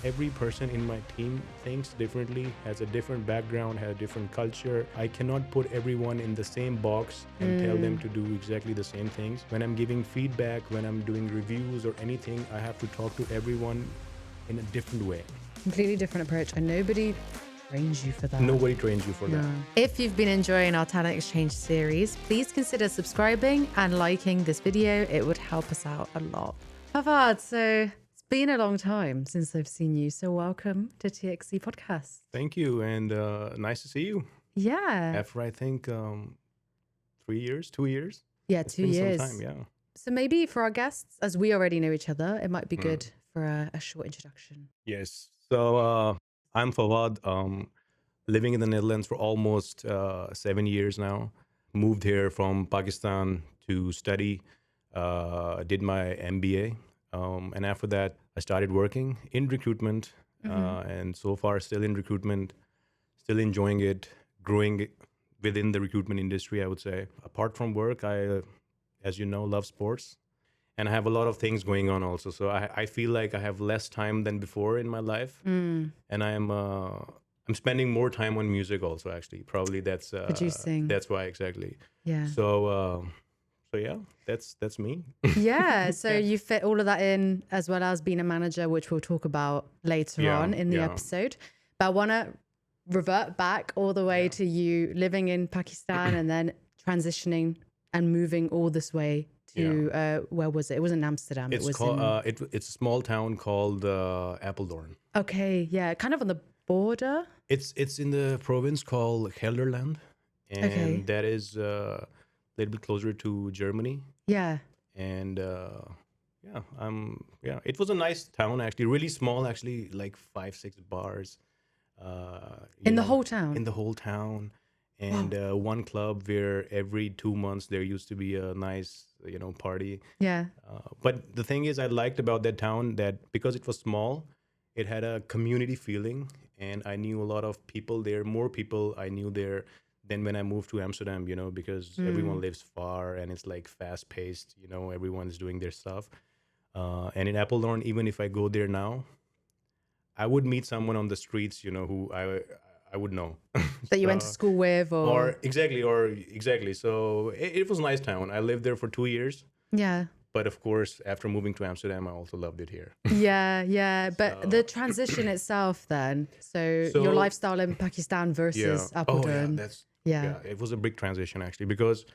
Every person in my team thinks differently, has a different background, has a different culture. I cannot put everyone in the same box and tell them to do exactly the same things. When I'm giving feedback, when I'm doing reviews or anything, I have to talk to everyone in a different way. Completely different approach, and nobody trains you for that. Nobody trains you for that. If you've been enjoying our talent exchange series, please consider subscribing and liking this video. It would help us out a lot. Fawad, so it's been a long time since I've seen you. So welcome to TxC podcast. Thank you, and nice to see you. Yeah. After I think 3 years, 2 years. Yeah, It's 2 been years. some time, yeah. So maybe for our guests, as we already know each other, it might be good for a short introduction. Yes. So I'm Fawad, living in the Netherlands for almost 7 years now. Moved here from Pakistan to study, did my MBA. And after that, I started working in recruitment. And so far, still in recruitment, still enjoying it, growing within the recruitment industry, I would say. Apart from work, I, as you know, love sports. And I have a lot of things going on also. So I feel like I have less time than before in my life. And I'm spending more time on music also, actually. Probably Producing. that's why, exactly. Yeah. So yeah, that's me. Yeah. So you fit all of that in, as well as being a manager, which we'll talk about later Yeah, on in the yeah. episode. But I want to revert back all the way to you living in Pakistan and then transitioning and moving all this way to where was it? It wasn't Amsterdam. It's it was called it's a small town called Apeldoorn. Okay, yeah, kind of on the border. It's in the province called Gelderland, and Okay. that is a little bit closer to Germany. Yeah. And it was a nice town, actually, really small, actually, like 5-6 bars In the whole town? in the whole town, and one club where every 2 months there used to be a nice party. Yeah. But the thing is, I liked about that town that because it was small, it had a community feeling, and I knew a lot of people there, more people I knew there than when I moved to Amsterdam, because everyone lives far and it's like fast paced, everyone's doing their stuff. And in Apeldoorn, even if I go there now, I would meet someone on the streets, who I would know. That you went to school with or exactly. So it was a nice town. I lived there for 2 years. Yeah. But of course, after moving to Amsterdam, I also loved it here. Yeah, yeah. But the transition itself then, so your lifestyle in Pakistan versus Apeldoorn. Yeah. It was a big transition, actually, because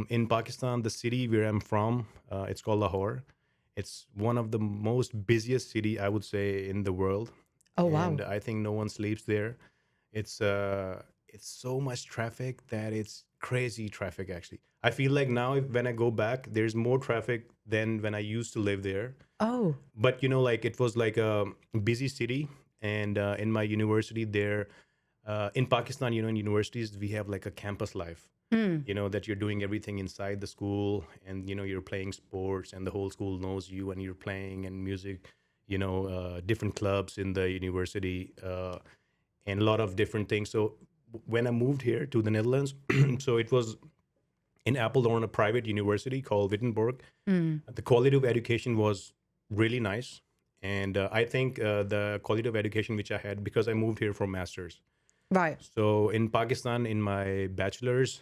in Pakistan, the city where I'm from, it's called Lahore. It's one of the most busiest city, I would say, in the world. Oh, wow. And I think no one sleeps there. It's so much traffic that it's crazy traffic, actually. I feel like now when I go back, there's more traffic than when I used to live there. Oh. But like it was like a busy city, and in my university there, in Pakistan, in universities we have like a campus life. That you're doing everything inside the school, and you're playing sports, and the whole school knows you, and you're playing and music, different clubs in the university, and a lot of different things. So when I moved here to the Netherlands, so it was in Apeldoorn, a private university called Wittenberg. The quality of education was really nice. And I think the quality of education which I had, because I moved here for master's. Right. So in Pakistan, in my bachelor's,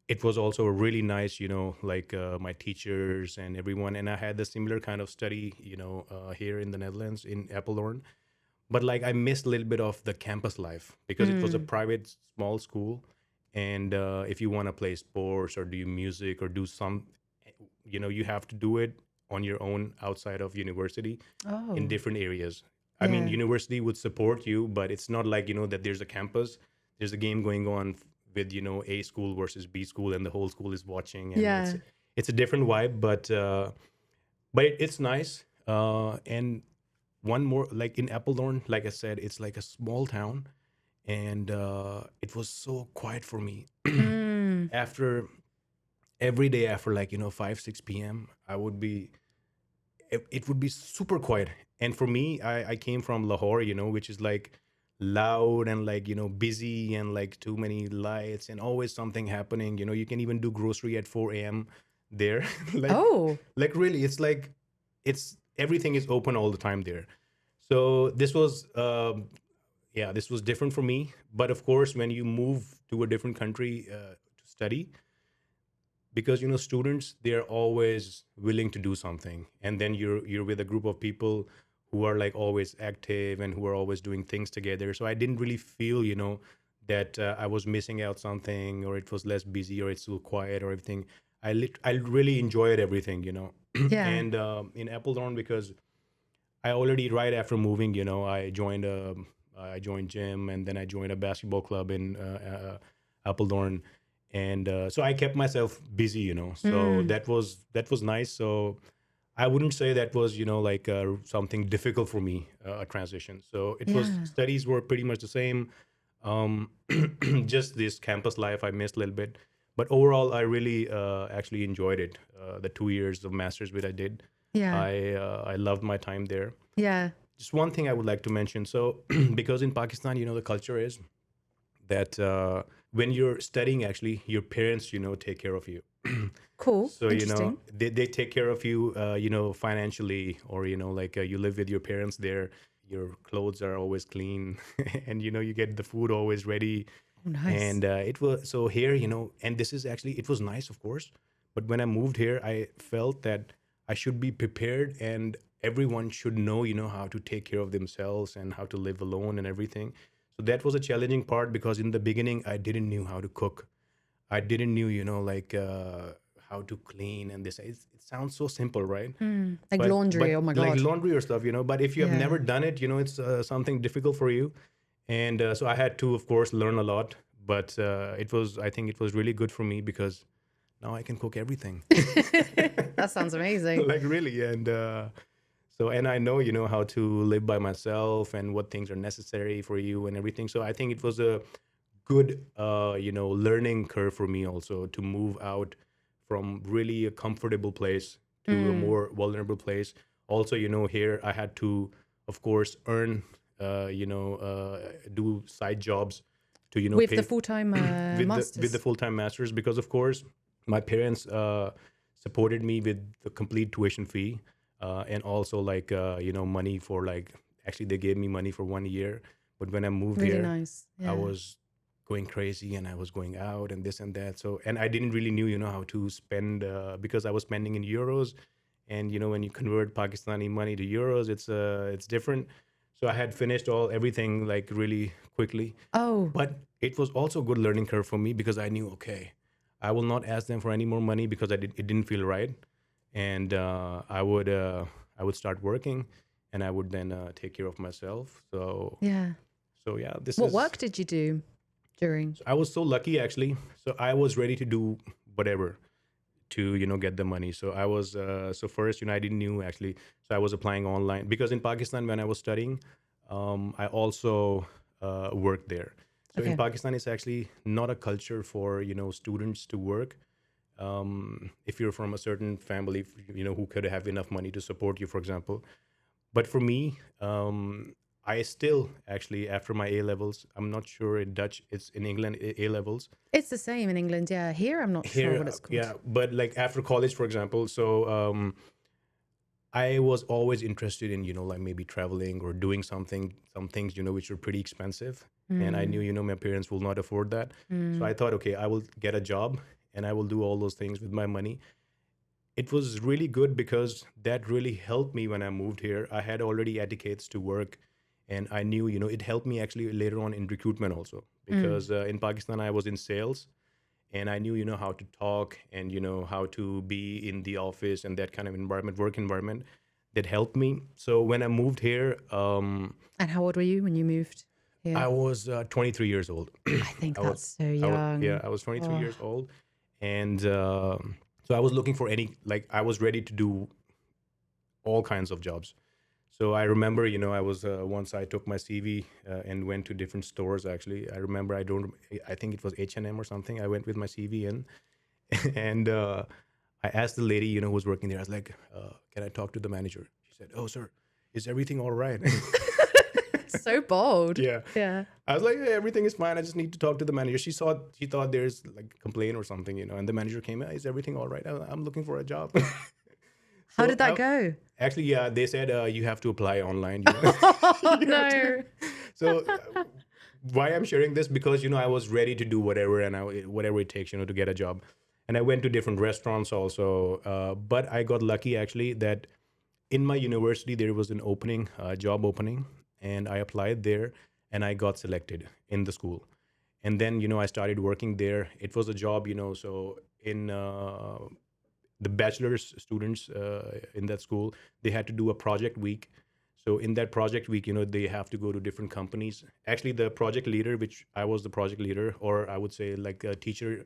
it was also really nice, like my teachers and everyone. And I had the similar kind of study, here in the Netherlands, in Apeldoorn. But like I missed a little bit of the campus life because it was a private small school. And if you want to play sports or do music or do some, you have to do it on your own outside of university in different areas. I mean, university would support you, but it's not like, that there's a campus. There's a game going on with, A school versus B school, and the whole school is watching. And it's a different vibe, but it's nice. And one more, like in Apeldoorn, like I said, it's like a small town, and it was so quiet for me. After every day, after like 5-6 p.m., it would be super quiet. And for me, I came from Lahore, which is like loud and like busy and like too many lights and always something happening. You can even do grocery at 4 a.m. there. like, Oh. like really, it's like it's everything is open all the time there. So this was yeah, this was different for me. But of course, when you move to a different country to study, because students, they're always willing to do something, and then you're with a group of people who are like always active and who are always doing things together. So I didn't really feel that I was missing out something, or it was less busy, or it's so quiet, or everything. I really enjoyed everything, Yeah. and in Appledorn, because I already, right after moving, I joined gym, and then I joined a basketball club in Appledorn, and so I kept myself busy, So Mm. that was nice. So I wouldn't say that was like something difficult for me, a transition. So it was, Yeah. studies were pretty much the same. Um, just this campus life I missed a little bit, but overall I really actually enjoyed it. The 2 years of masters which I did, Yeah. I loved my time there. Yeah. Just one thing I would like to mention. So because in Pakistan, the culture is that when you're studying, actually your parents take care of you. Cool. So Interesting. they take care of you, financially, or like you live with your parents there. Your clothes are always clean, and you get the food always ready. Oh, nice. And it was so here, and this is actually, it was nice, of course, but when I moved here, I felt that I should be prepared, and everyone should know, how to take care of themselves and how to live alone and everything. So that was a challenging part, because in the beginning I didn't knew how to cook. I didn't knew, like how to clean, and this. It sounds so simple, right? Mm. Like But laundry. Oh my like God. laundry or stuff, but if you have Yeah. never done it, it's something difficult for you. And so I had to, of course, learn a lot. But I think it was really good for me, because now I can cook everything. That sounds amazing. Like really. And so, and I know, how to live by myself and what things are necessary for you and everything. So I think it was a good, learning curve for me also, to move out from really a comfortable place to a Mm. more vulnerable place. Also, here I had to, of course, earn, do side jobs to, With the pay full-time with the masters. full-time masters, because of course my parents supported me with the complete tuition fee, and also like money for, like, actually they gave me money for 1 year. But when I moved Really here, nice. I Yeah. was going crazy, and I was going out and this and that. So, and I didn't really knew, how to spend, because I was spending in euros, and when you convert Pakistani money to euros, it's different. So I had finished everything like really quickly. Oh, But it was also a good learning curve for me, because I knew, okay, I will not ask them for any more money, because it didn't feel right. And I would start working, and I would then take care of myself. So yeah. yeah, this What is. work did you do during? So I was so lucky, actually. So I was ready to do whatever to get the money. So I was so first, I didn't knew, actually. So I was applying online, because in Pakistan, when I was studying, I also worked there. So in Okay. Pakistan, it's actually not a culture for students to work. If you're from a certain family, who could have enough money to support you, for example. But for me, I still, actually, after my A levels, I'm not sure in Dutch, it's in England, A levels. It's the same in England. Yeah. Here, I'm not sure Here, what it's called. yeah, but like after college, for example. So I was always interested in, like maybe traveling or doing some things, which are pretty expensive. And I knew, Mm. my parents will not afford that. So Mm. I thought, okay, I will get a job, and I will do all those things with my money. It was really good, because that really helped me when I moved here. I had already etiquettes to work, and I knew, it helped me actually later on in recruitment also, Mm. because in Pakistan I was in sales, and I knew, how to talk, and how to be in the office and that kind of environment, work environment, that helped me. So when I moved here, And how old were you when you moved I here? was 23 years old. I think I was, that's so yeah, young. I was 23 Oh, years old, and so I was looking for I was ready to do all kinds of jobs. So I remember, I was once I took my CV and went to different stores. Actually, I remember, I think it was H&M or something. I went with my CV in, and I asked the lady, who was working there. I was like, "Can I talk to the manager?" She said, "Oh, sir, is everything all right?" so bold. Yeah. Yeah. I was like, "Hey, everything is fine. I just need to talk to the manager." She thought there's like a complaint or something, and the manager came, "Is everything all right? I'm looking for a job." How So did that go? actually, yeah, they said you have to apply online. You know, Oh, you have to. no. So why I'm sharing this, because I was ready to do whatever and whatever it takes, to get a job. And I went to different restaurants also. But I got lucky actually that in my university there was an opening, job opening, and I applied there and I got selected in the school. And then I started working there. It was a job, so in the bachelor's students in that school, they had to do a project week. So in that project week, they have to go to different companies. Actually, the project leader, which I was the project leader, or I would say like a teacher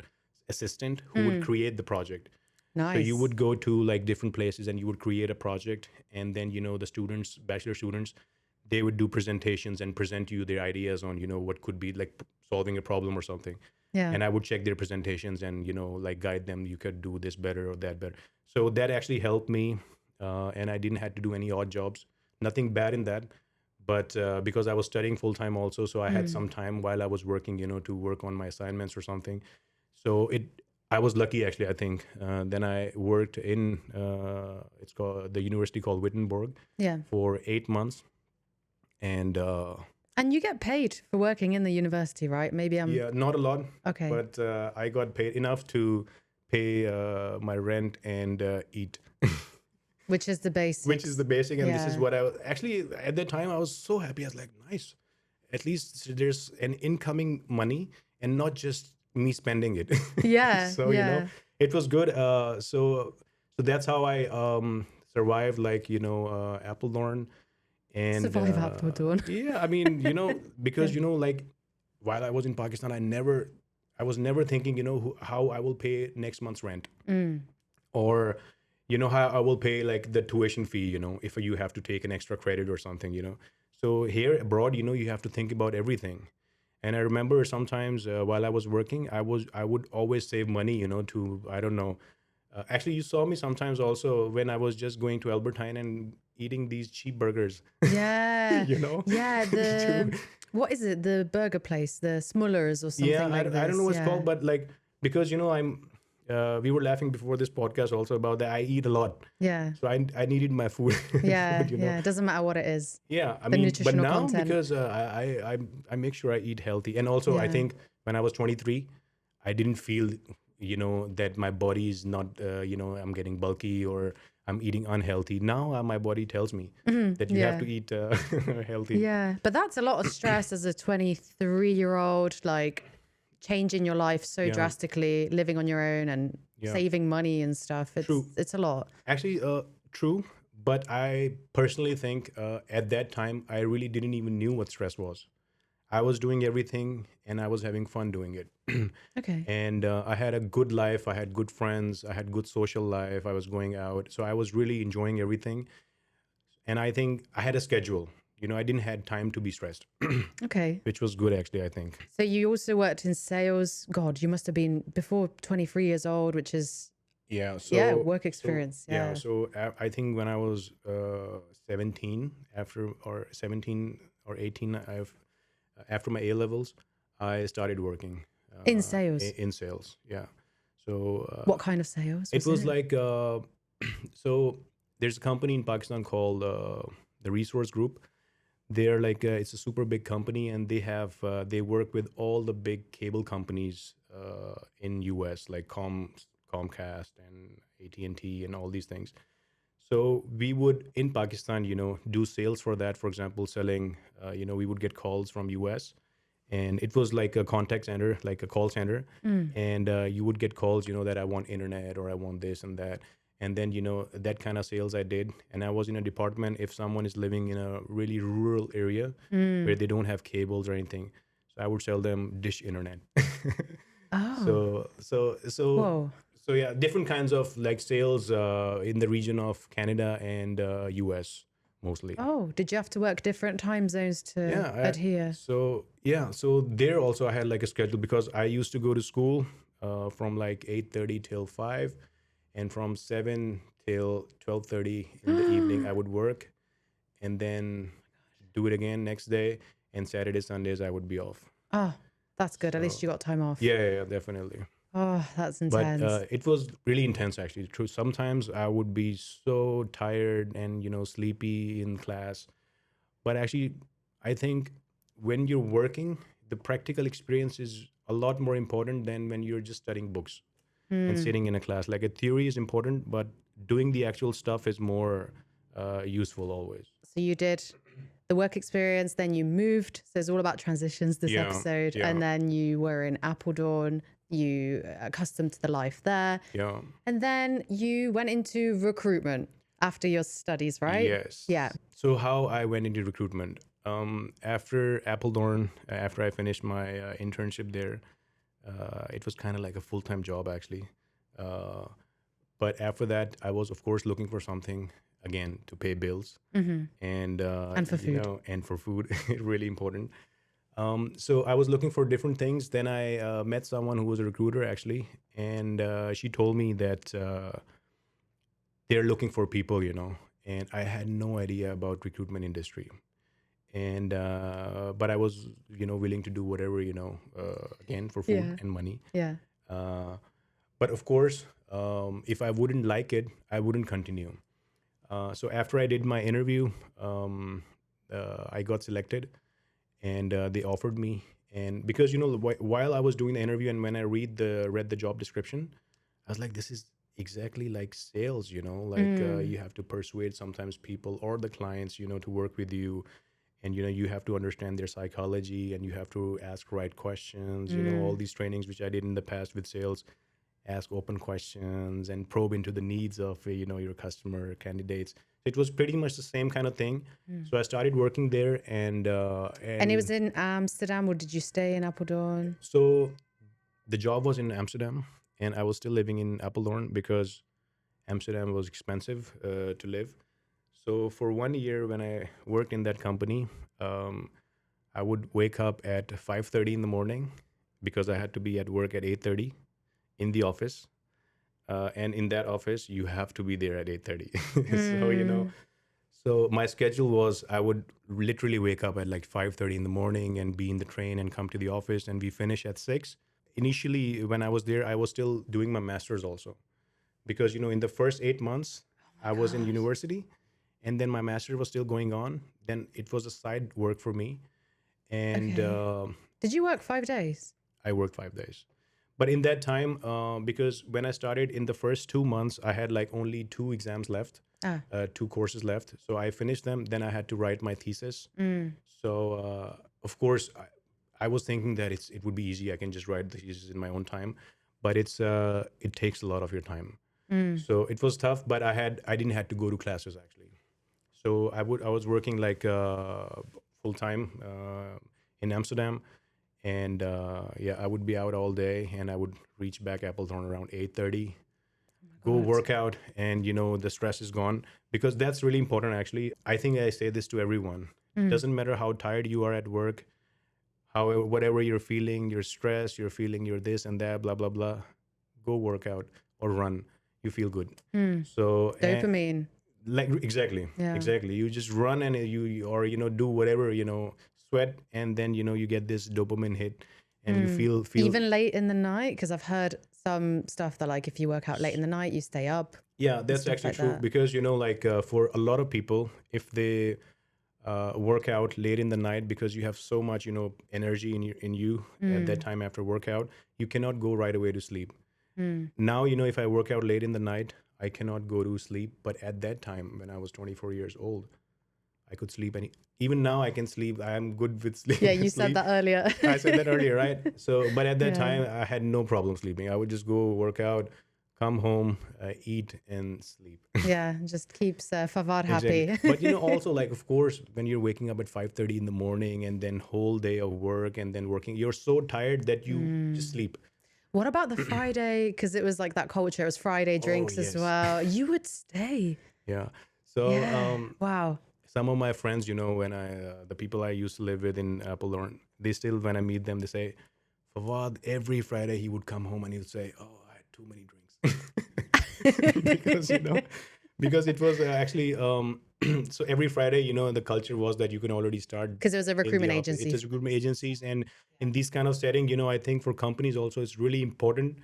assistant who would create the project. So you Nice. would go to like different places and you would create a project, and then the students, bachelor students, they would do presentations and present you their ideas on what could be like solving a problem or something. Yeah. And I would check their presentations and like guide them, you could do this better or that better. So that actually helped me, and I didn't have to do any odd jobs. Nothing bad in that, but because I was studying full time also, so I had some time while I was working, to work on my assignments or something. So I was lucky actually, I think. Then I worked in it's called the university called Wittenberg Yeah. for 8 months, and And you get paid for working in the university, right? Maybe I'm yeah, not a lot, okay. but I got paid enough to pay my rent and eat, Which is the which is basics. the basic. And this is Yeah. what I actually at that time I was so happy. I was like, nice. At least there's an incoming money and not just me spending it. Yeah. So Yeah. it was good. So that's how I survived, like Apple Learn. And Survive Apple Dawn. yeah, I mean, because like while I was in Pakistan, I was never thinking, how I will pay next month's rent, or how I will pay like the tuition fee, if you have to take an extra credit or something. So here abroad, you have to think about everything. And I remember sometimes while I was working, I would always save money, to, I don't know. Actually, you saw me sometimes also when I was just going to Albertine and eating these cheap burgers, Yeah. you know. Yeah. To- What is it? The burger place, the Smullers or yeah, something like I don't know this. what it's Yeah. called, but like, because we were laughing before this podcast also about that I eat a lot, Yeah. so I needed my food. Yeah. food, Yeah. It doesn't matter what it is. Yeah, I The mean, but nutritional now content. because I make sure I eat healthy, and also I Yeah. think when I was 23, I didn't feel that my body is not I'm getting bulky or I'm eating unhealthy. Now my body tells me that you have Yeah. to eat healthy. Yeah. But that's a lot of stress as a 23-year-old, like changing your life so Yeah, drastically, living on your own and yeah, saving money and stuff. true. It's a lot. Actually, true. But I personally think at that time I really didn't even knew what stress was. I was doing everything and I was having fun doing it. Okay. And I had a good life. I had good friends. I had good social life. I was going out, so I was really enjoying everything. And I think I had a schedule. I didn't had time to be stressed, Okay. which was good actually, I think. So you also worked in sales. God, you must have been before 23 years old, which is, Yeah. yeah, So work experience. yeah. Yeah. So I think when I was 17, after or 17 or 18, after my A levels, I started working In sales. in sales. Yeah. So What kind of sales it was was it? like so there's a company in Pakistan called the Resource Group. They're like it's a super big company, and they work with all the big cable companies in US, like Comcast and AT&T and T and all these things. So we would in Pakistan, do sales for that. For example, selling, we would get calls from US, and it was like a contact center, like a call center, and you would get calls, that I want internet or I want this and that, and then that kind of sales I did. And I was in a department if someone is living in a really rural area where they don't have cables or anything, so I would sell them dish internet. Oh, So whoa. so yeah, different kinds of like sales in the region of Canada and US mostly. Oh, did you have to work different time zones to Yeah. adhere? So yeah, so there also I had like a schedule because I used to go to school from like 8:30 till 5, and from 7 till 12:30 in the evening I would work, and then do it again next day, and Saturday Sundays I would be off. Oh, that's good. At least So you got time off. yeah, definitely. Oh, that's But intense. it was really intense, actually. True. Sometimes I would be so tired and sleepy in class. But actually, I think when you're working, the practical experience is a lot more important than when you're just studying books and Hmm. sitting in a class. Like a theory is important, but doing the actual stuff is more useful always. So you did the work experience, then you moved. So it's all about transitions this Yeah, episode. yeah, And then you were in Appledorn, you accustomed to the life there. yeah. And then you went into recruitment after your studies, right? Yeah. Yes. So how I went into recruitment. After Appledorn, after I finished my internship there, it was kind of like a full-time job actually. Uh, but after that, I was of course looking for something again to pay bills and And for food. and for food, really important. So I was looking for different things. Then I met someone who was a recruiter actually, and she told me that they're looking for people, and I had no idea about recruitment industry. And but I was, willing to do whatever, again for food Yeah. and money. Yeah. Uh, but of course, if I wouldn't like it, I wouldn't continue. So after I did my interview, I got selected, and they offered me. And because while I was doing the interview and when I read the job description, I was like, this is exactly like sales. Like Mm. you have to persuade sometimes people or the clients, to work with you, and you have to understand their psychology and you have to ask right questions. All Mm. these trainings which I did in the past with sales, ask open questions and probe into the needs of your customer candidates. It was pretty much the same kind of thing. Mm. So I started working there, and And it was in Amsterdam, or did you stay in Appledorn? so the job was in Amsterdam, and I was still living in Apeldoorn because Amsterdam was expensive to live. So for 1 year, when I worked in that company, um, I would wake up at 5:30 in the morning because I had to be at work at 8:30 in the office. And in that office, you have to be there at 8:30. So Mm. so my schedule was I would literally wake up at like 5:30 in the morning and be in the train and come to the office, and we finish at 6. Initially, when I was there, I was still doing my master's also because in the first 8 months Oh my I was in gosh. university, and then my master was still going on. Then it was a side work for me, and Okay. Did you work 5 days? I worked 5 days. But in that time, because when I started in the first 2 months, I had like only two exams left, Ah. two courses left. So I finished them. Then I had to write my thesis. Mm. So of course, I was thinking that it would be easy. I can just write the thesis in my own time, but it takes a lot of your time. Mm. So it was tough. But I didn't have to go to classes actually. So I was working like full time in Amsterdam, and yeah, I would be out all day, and I would reach back Appleton around 8:30, Oh go my God. work out, and the stress is gone, because that's really important actually. I think I say this to everyone. Mm. Doesn't matter how tired you are at work, however, whatever you're feeling, you're stressed, you're feeling you're this and that, blah blah blah, go work out or run. You feel good. Mm. So and Dopamine. like exactly, Yeah. exactly, you just run, and or do whatever, sweat, and then you get this dopamine hit, and you Mm. feel Even late in the night, because I've heard some stuff that like if you work out late in the night, you stay up yeah, and that's stuff actually like true, that. because like for a lot of people, if they work out late in the night, because you have so much energy in you at that Mm. time after workout, you cannot go right away to sleep. Mm. Now if I work out late in the night, I cannot go to sleep, but at that time when I was 24 years old, I could sleep even now I can sleep. I am good with Yeah, sleep. you said sleep. that earlier. I said that earlier, right? So, but at that Yeah. time, I had no problem sleeping. I would just go work out, come home, eat, and sleep. Yeah. Just keeps Fawad Exactly. happy. But also, like, of course, when you're waking up at 5:30 in the morning and then whole day of work and then working, you're so tired that you just Mm. sleep. What about the Friday? Because it was like that culture. It was Friday Oh drinks as yes, well. You would stay. yeah. So Yeah. Wow. some of my friends, when the people I used to live with in Appledorn, they still, when I meet them, they say, Fawad, every Friday he would come home and he would say, "Oh, I had too many drinks," because because it was actually so every Friday, the culture was that you can already start Because it was a in the recruitment office. It agency. is recruitment agencies, and in these kind of setting, I think for companies also it's really important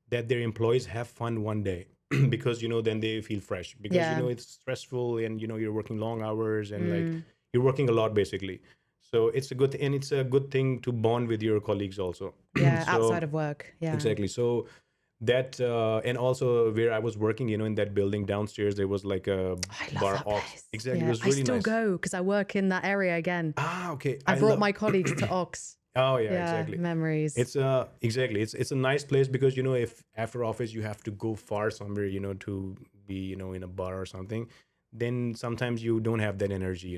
that their employees have fun one day because then they feel fresh because Yeah. it's stressful and you're working long hours and like Mm. you're working a lot basically. So it's a good thing to bond with your colleagues also. Yeah. So Outside of work. Yeah. exactly. So that and also where I was working, in that building downstairs, there was like a I love bar that Ox. place. Exactly, it Yeah. was I really still nice. go because I work in that area again. Ah, okay. I I brought love. my colleagues to Ox. Oh yeah, Yeah. exactly. Memories. It's exactly it's a nice place because if after office you have to go far somewhere to be in a bar or something, then sometimes you don't have that energy.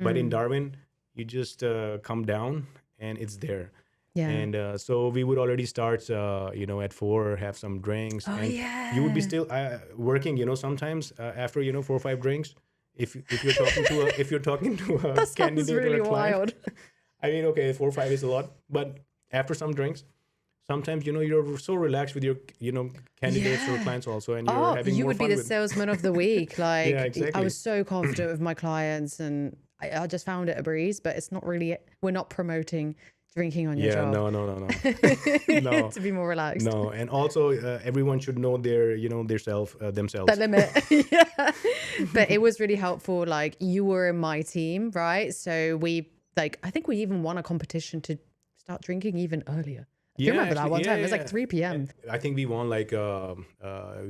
But in Mm. Darwin, you just come down and it's there. Yeah. And so we would already start at 4, have some drinks, Oh, and you would be yeah. still working sometimes after 4 or 5 drinks. If you're talking to a if you're talking to a That sounds candidate or really a client, wild. I mean, okay, 4 or 5 is a lot, but after some drinks, sometimes you're so relaxed with your candidates or Yeah. clients also, and you're Oh, having you more would be fun the with. salesman of the week. Yeah, Like, I exactly. was so confident with my clients, and I just found it a breeze, but it's not really, we're not promoting drinking on your Yeah, job. no, no, no, no, no, To be more relaxed. no, and also everyone should know their The themselves. limit. Yeah. But it was really helpful. Like, you were in my team, right? So I think we even won a competition to start drinking even earlier. Do you Yeah, remember that actually, one yeah, time? It yeah, was like yeah. 3 And p.m. I think we won like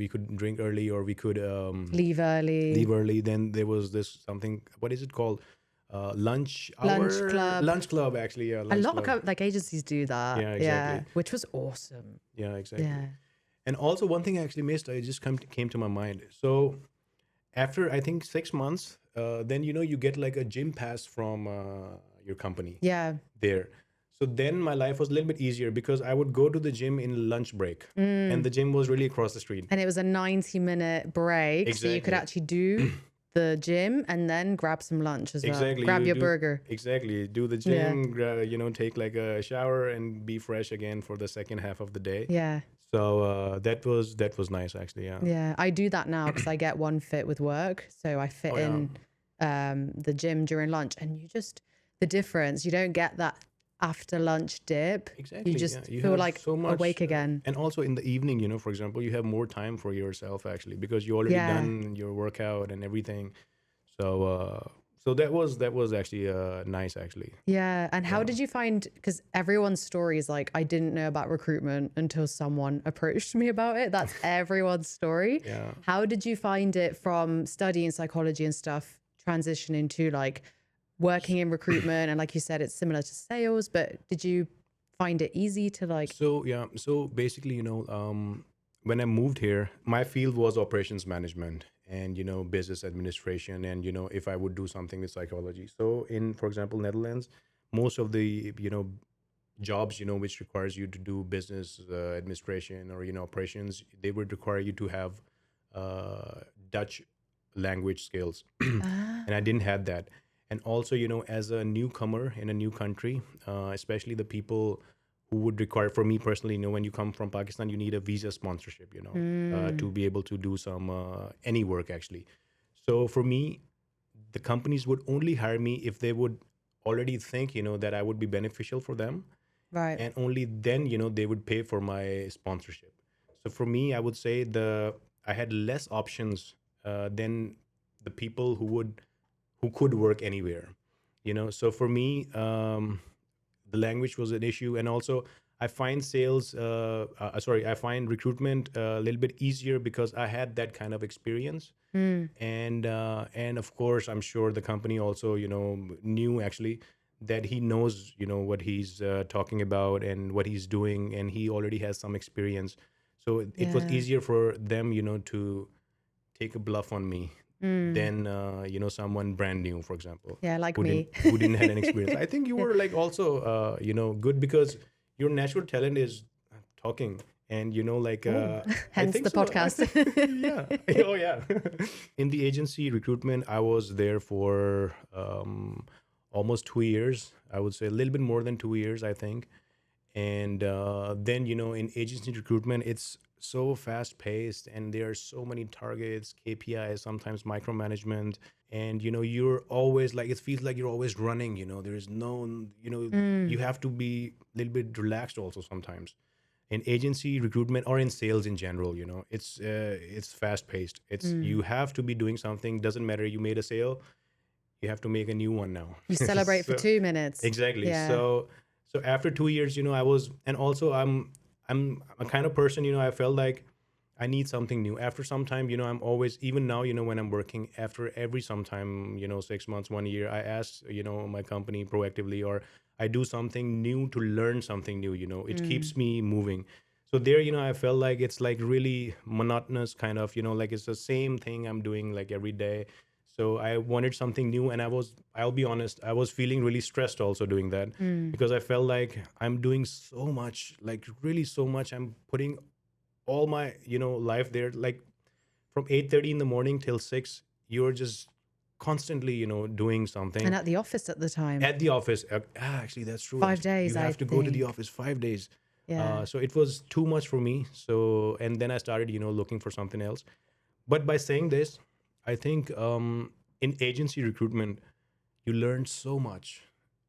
we could drink early or we could Leave leave early. early. Then there was this something. What is it called? Lunch Lunch hour, club. lunch club. Actually, yeah, A lunch lot club. of like agencies do that. Yeah, Yeah. exactly. Which was awesome. Yeah, exactly. Yeah. And also one thing I actually missed, I just came to my mind. So after I think 6 months, then you get like a gym pass from your company Yeah. there. So then my life was a little bit easier because I would go to the gym in lunch break, and the gym was really across the street. And it was a 90-minute break. So you could Exactly. actually do the gym and then grab some lunch as well. Exactly. Grab You your do burger. exactly do the Yeah. gym, take like a shower and be fresh again for the second half of the day. Yeah. So that was nice actually. Yeah. Yeah. I do that now because I get one fit with work. So I fit Oh yeah. in the gym during lunch, and the difference, you don't get that after lunch dip. You Exactly. Yeah. just You feel have like so much, awake again. and also in the evening, for example, you have more time for yourself actually because you already Yeah. done your workout and everything. So that was actually nice actually. Yeah. And how Yeah. did you find, because everyone's story is like, I didn't know about recruitment until someone approached me about it. That's everyone's story. Yeah. How did you find it from studying psychology and stuff, transitioning to like working in recruitment? And like you said, it's similar to sales, but did you find it easy to like, So yeah. So basically, when I moved here, my field was operations management and business administration, and if I would do something with psychology. So in, for example, Netherlands, most of the jobs which requires you to do business administration or operations, they would require you to have Dutch language skills, ah, and I didn't have that. And also, as a newcomer in a new country, especially the people who would require, for me personally, when you come from Pakistan, you need a visa sponsorship, to be able to do some any work actually. So for me, the companies would only hire me if they would already think, that I would be beneficial for them, right. and only then they would pay for my sponsorship. So for me, I would say I had less options than the people who could work anywhere. So for me, the language was an issue, and also I find I find recruitment a little bit easier because I had that kind of experience. And of course, I'm sure the company also knew actually that he knows what he's talking about and what he's doing, and he already has some experience. So it was Yeah. easier for them to take a bluff on me than someone brand new, for example, Yeah. Like who didn't me. who didn't have an experience. I think you Yeah. were like also good because your natural talent is talking, and like Oh, I hence think the so. podcast. Yeah. Oh yeah. In the agency recruitment, I was there for almost 2 years. I would say a little bit more than 2 years, I think. And then in agency recruitment, it's so fast paced, and there are so many targets, KPIs, sometimes micromanagement, and you're always like, it feels like you're always running. There is no, you have to be a little bit relaxed also sometimes. in agency recruitment or in sales in general, it's fast paced. It's Mm. you have to be doing something. Doesn't matter, you made a sale, you have to make a new one now. You celebrate for So 2 minutes. exactly. Yeah. So after 2 years, I was, and also I'm a kind of person, I felt like I need something new. After some time, I'm always, even now, when I'm working, after every sometime, 6 months, 1 year, I ask, my company proactively, or I do something new to learn something new, it Mm. keeps me moving. So there, I felt like it's like really monotonous kind of, like it's the same thing I'm doing like every day. So I wanted something new, and I'll be honest, I was feeling really stressed also doing that, Mm. because I felt like I'm doing so much, like really so much. I'm putting all my, life there, like from 8:30 in the morning till 6, you're just constantly, doing And something at the office at the time, at the office. Actually, that's true. 5 days, You I have to go to the think. office 5 days. Yeah. So it was too much for me. So, and then I started, looking for something else. But by saying this, I think in agency recruitment, you learn so much.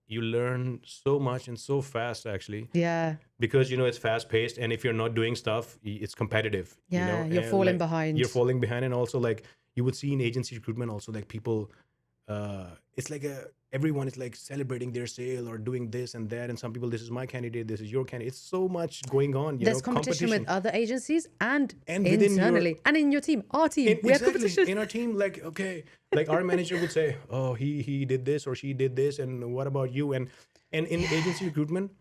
You learn so much and so fast, actually, Yeah. because it's fast paced, and if you're not doing stuff, it's competitive, Yeah. You're and falling like you're behind. falling behind. And also, like, you would see in agency recruitment also, like, people, it's like everyone is like celebrating their sale or doing this and that, and some people, this is my candidate, this is your candidate. It's so much going on, There's competition with competition. other agencies and And within your, internally and in your team, our team. We have exactly, competition. in our team, like, okay, like our manager would say, oh, he did this or she did this, and what about you? And in agency Yeah. recruitment,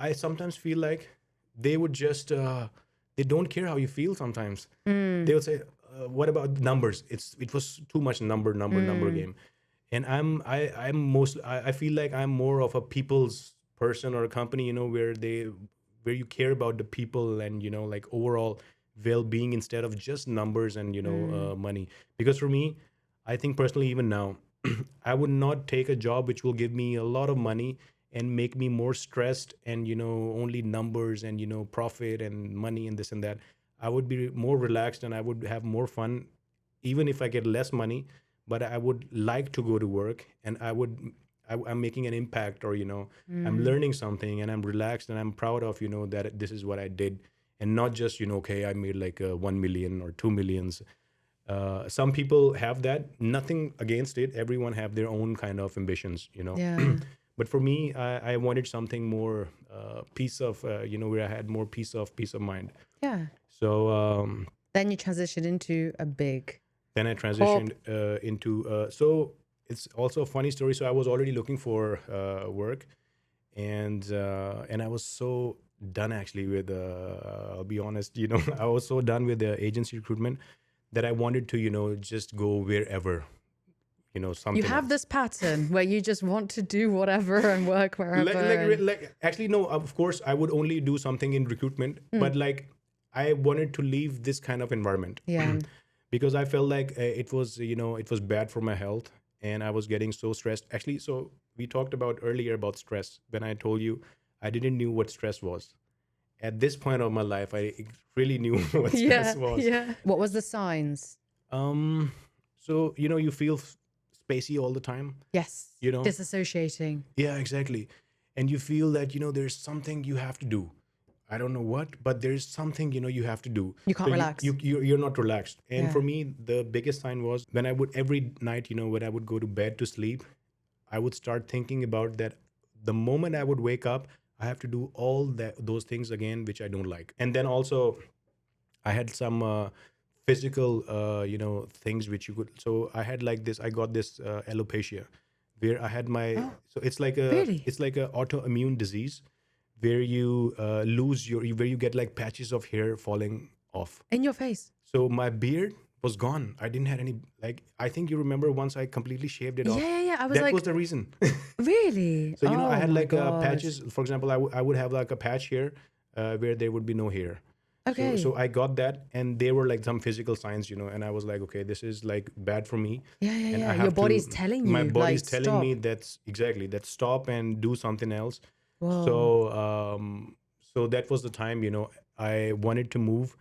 I sometimes feel like they would just they don't care how you feel. Sometimes Mm. they would say, "What about numbers?" It was too much number Mm. game, and I'm most I feel like I'm more of a people's person or a company, where you care about the people and like overall well-being instead of just numbers and Mm. money. Because for me, I think personally, even now, I would not take a job which will give me a lot of money and make me more stressed and only numbers and profit and money and this and that. I would be more relaxed and I would have more fun, even if I get less money. But I would like to go to work, and I'm making an impact, or I'm Mm. learning something, and I'm relaxed and I'm proud of that this is what I did, and not just okay, I made like 1 million or 2 millions. Some people have that. Nothing against it. Everyone have their own kind of ambitions. Yeah. But for me, I wanted something more peace of where I had more peace of mind. Yeah. So Then you transition into a big then I corp. transitioned into so it's also a funny story. So I was already looking for work, and I was so done actually with I'll be honest, I was so done with the agency recruitment that I wanted to just go wherever, You something have else. this pattern where you just want to do whatever and work wherever. like like And like actually, no, of course I would only do something in recruitment, mm, but like I wanted to leave this kind of environment yeah. because I felt like it was bad for my health, and I was getting so stressed. Actually, so we talked about earlier about stress when I told you I didn't knew what stress was. At this point of my life, I really knew what stress Yeah. was. Yeah. What was the signs? Um, so you feel spacey all the time. Yes. You know, Disassociating. yeah, exactly, and you feel that there's something you have to do. I don't know what, but there's something you have to do. You So can't relax. you're not relaxed. And Yeah. for me, the biggest sign was when I would every night, when I would go to bed to sleep, I would start thinking about that. The moment I would wake up, I have to do all those things again, which I don't like. And then also, I had some physical, things which you could. So I had like this. I got this alopecia, where I had my. Oh, So it's like a really? autoimmune disease, where you lose where you get like patches of hair falling off. In your face. So my beard was gone. I didn't have any, like, I think you remember once I completely shaved it Yeah, off. yeah, yeah. I was That was like, the reason. really? So I Oh had my like God. patches. For example, I would have like a patch here where there would be no hair. So Okay. I got that, and they were like some physical signs, and I was like, okay, this is like bad for me, Yeah, yeah, and I yeah. Your have body's to. telling My you, body's like, telling me stop. that's exactly that, stop and do something else. Whoa. So that was the time, I wanted to move,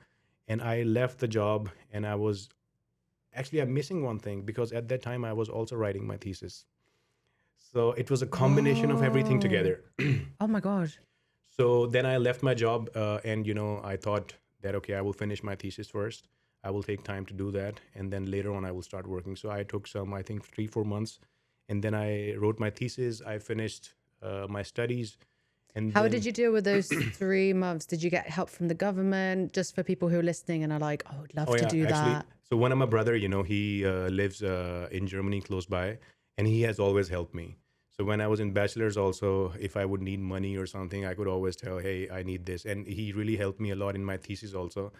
and I left the job, and I was actually, I'm missing one thing, because at that time I was also writing my thesis. So it was a combination of everything Whoa. together. Oh my God. So then I left my job, and I thought that okay, I will finish my thesis first. I will take time to do that, and then later on I will start working. So I took some, I think, 3 4 months, and then I wrote my thesis. I finished my studies, and How did then you deal with those 3 months? Did you get help from the government? Just for people who are listening and are like, oh, I'd love oh to yeah, do actually, that. so one of my brother, he lives in Germany close by, and he has always helped me. So when I was in bachelor's, also, if I would need money or something, I could always tell, hey, I need this, and he really helped me a lot in my thesis also.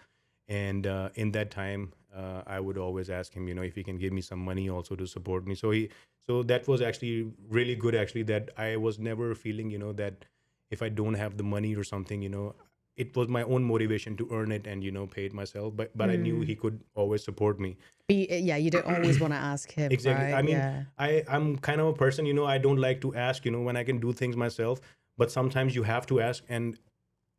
And in that time, I would always ask him, if he can give me some money also to support me. So that was actually really good, actually, that I was never feeling, that if I don't have the money or something, it was my own motivation to earn it and pay it myself. But I knew he could always support me. But yeah, you don't always want to ask him, Exactly. right? I mean, Yeah. I'm kind of a person, I don't like to ask, when I can do things myself. But sometimes you have to ask, and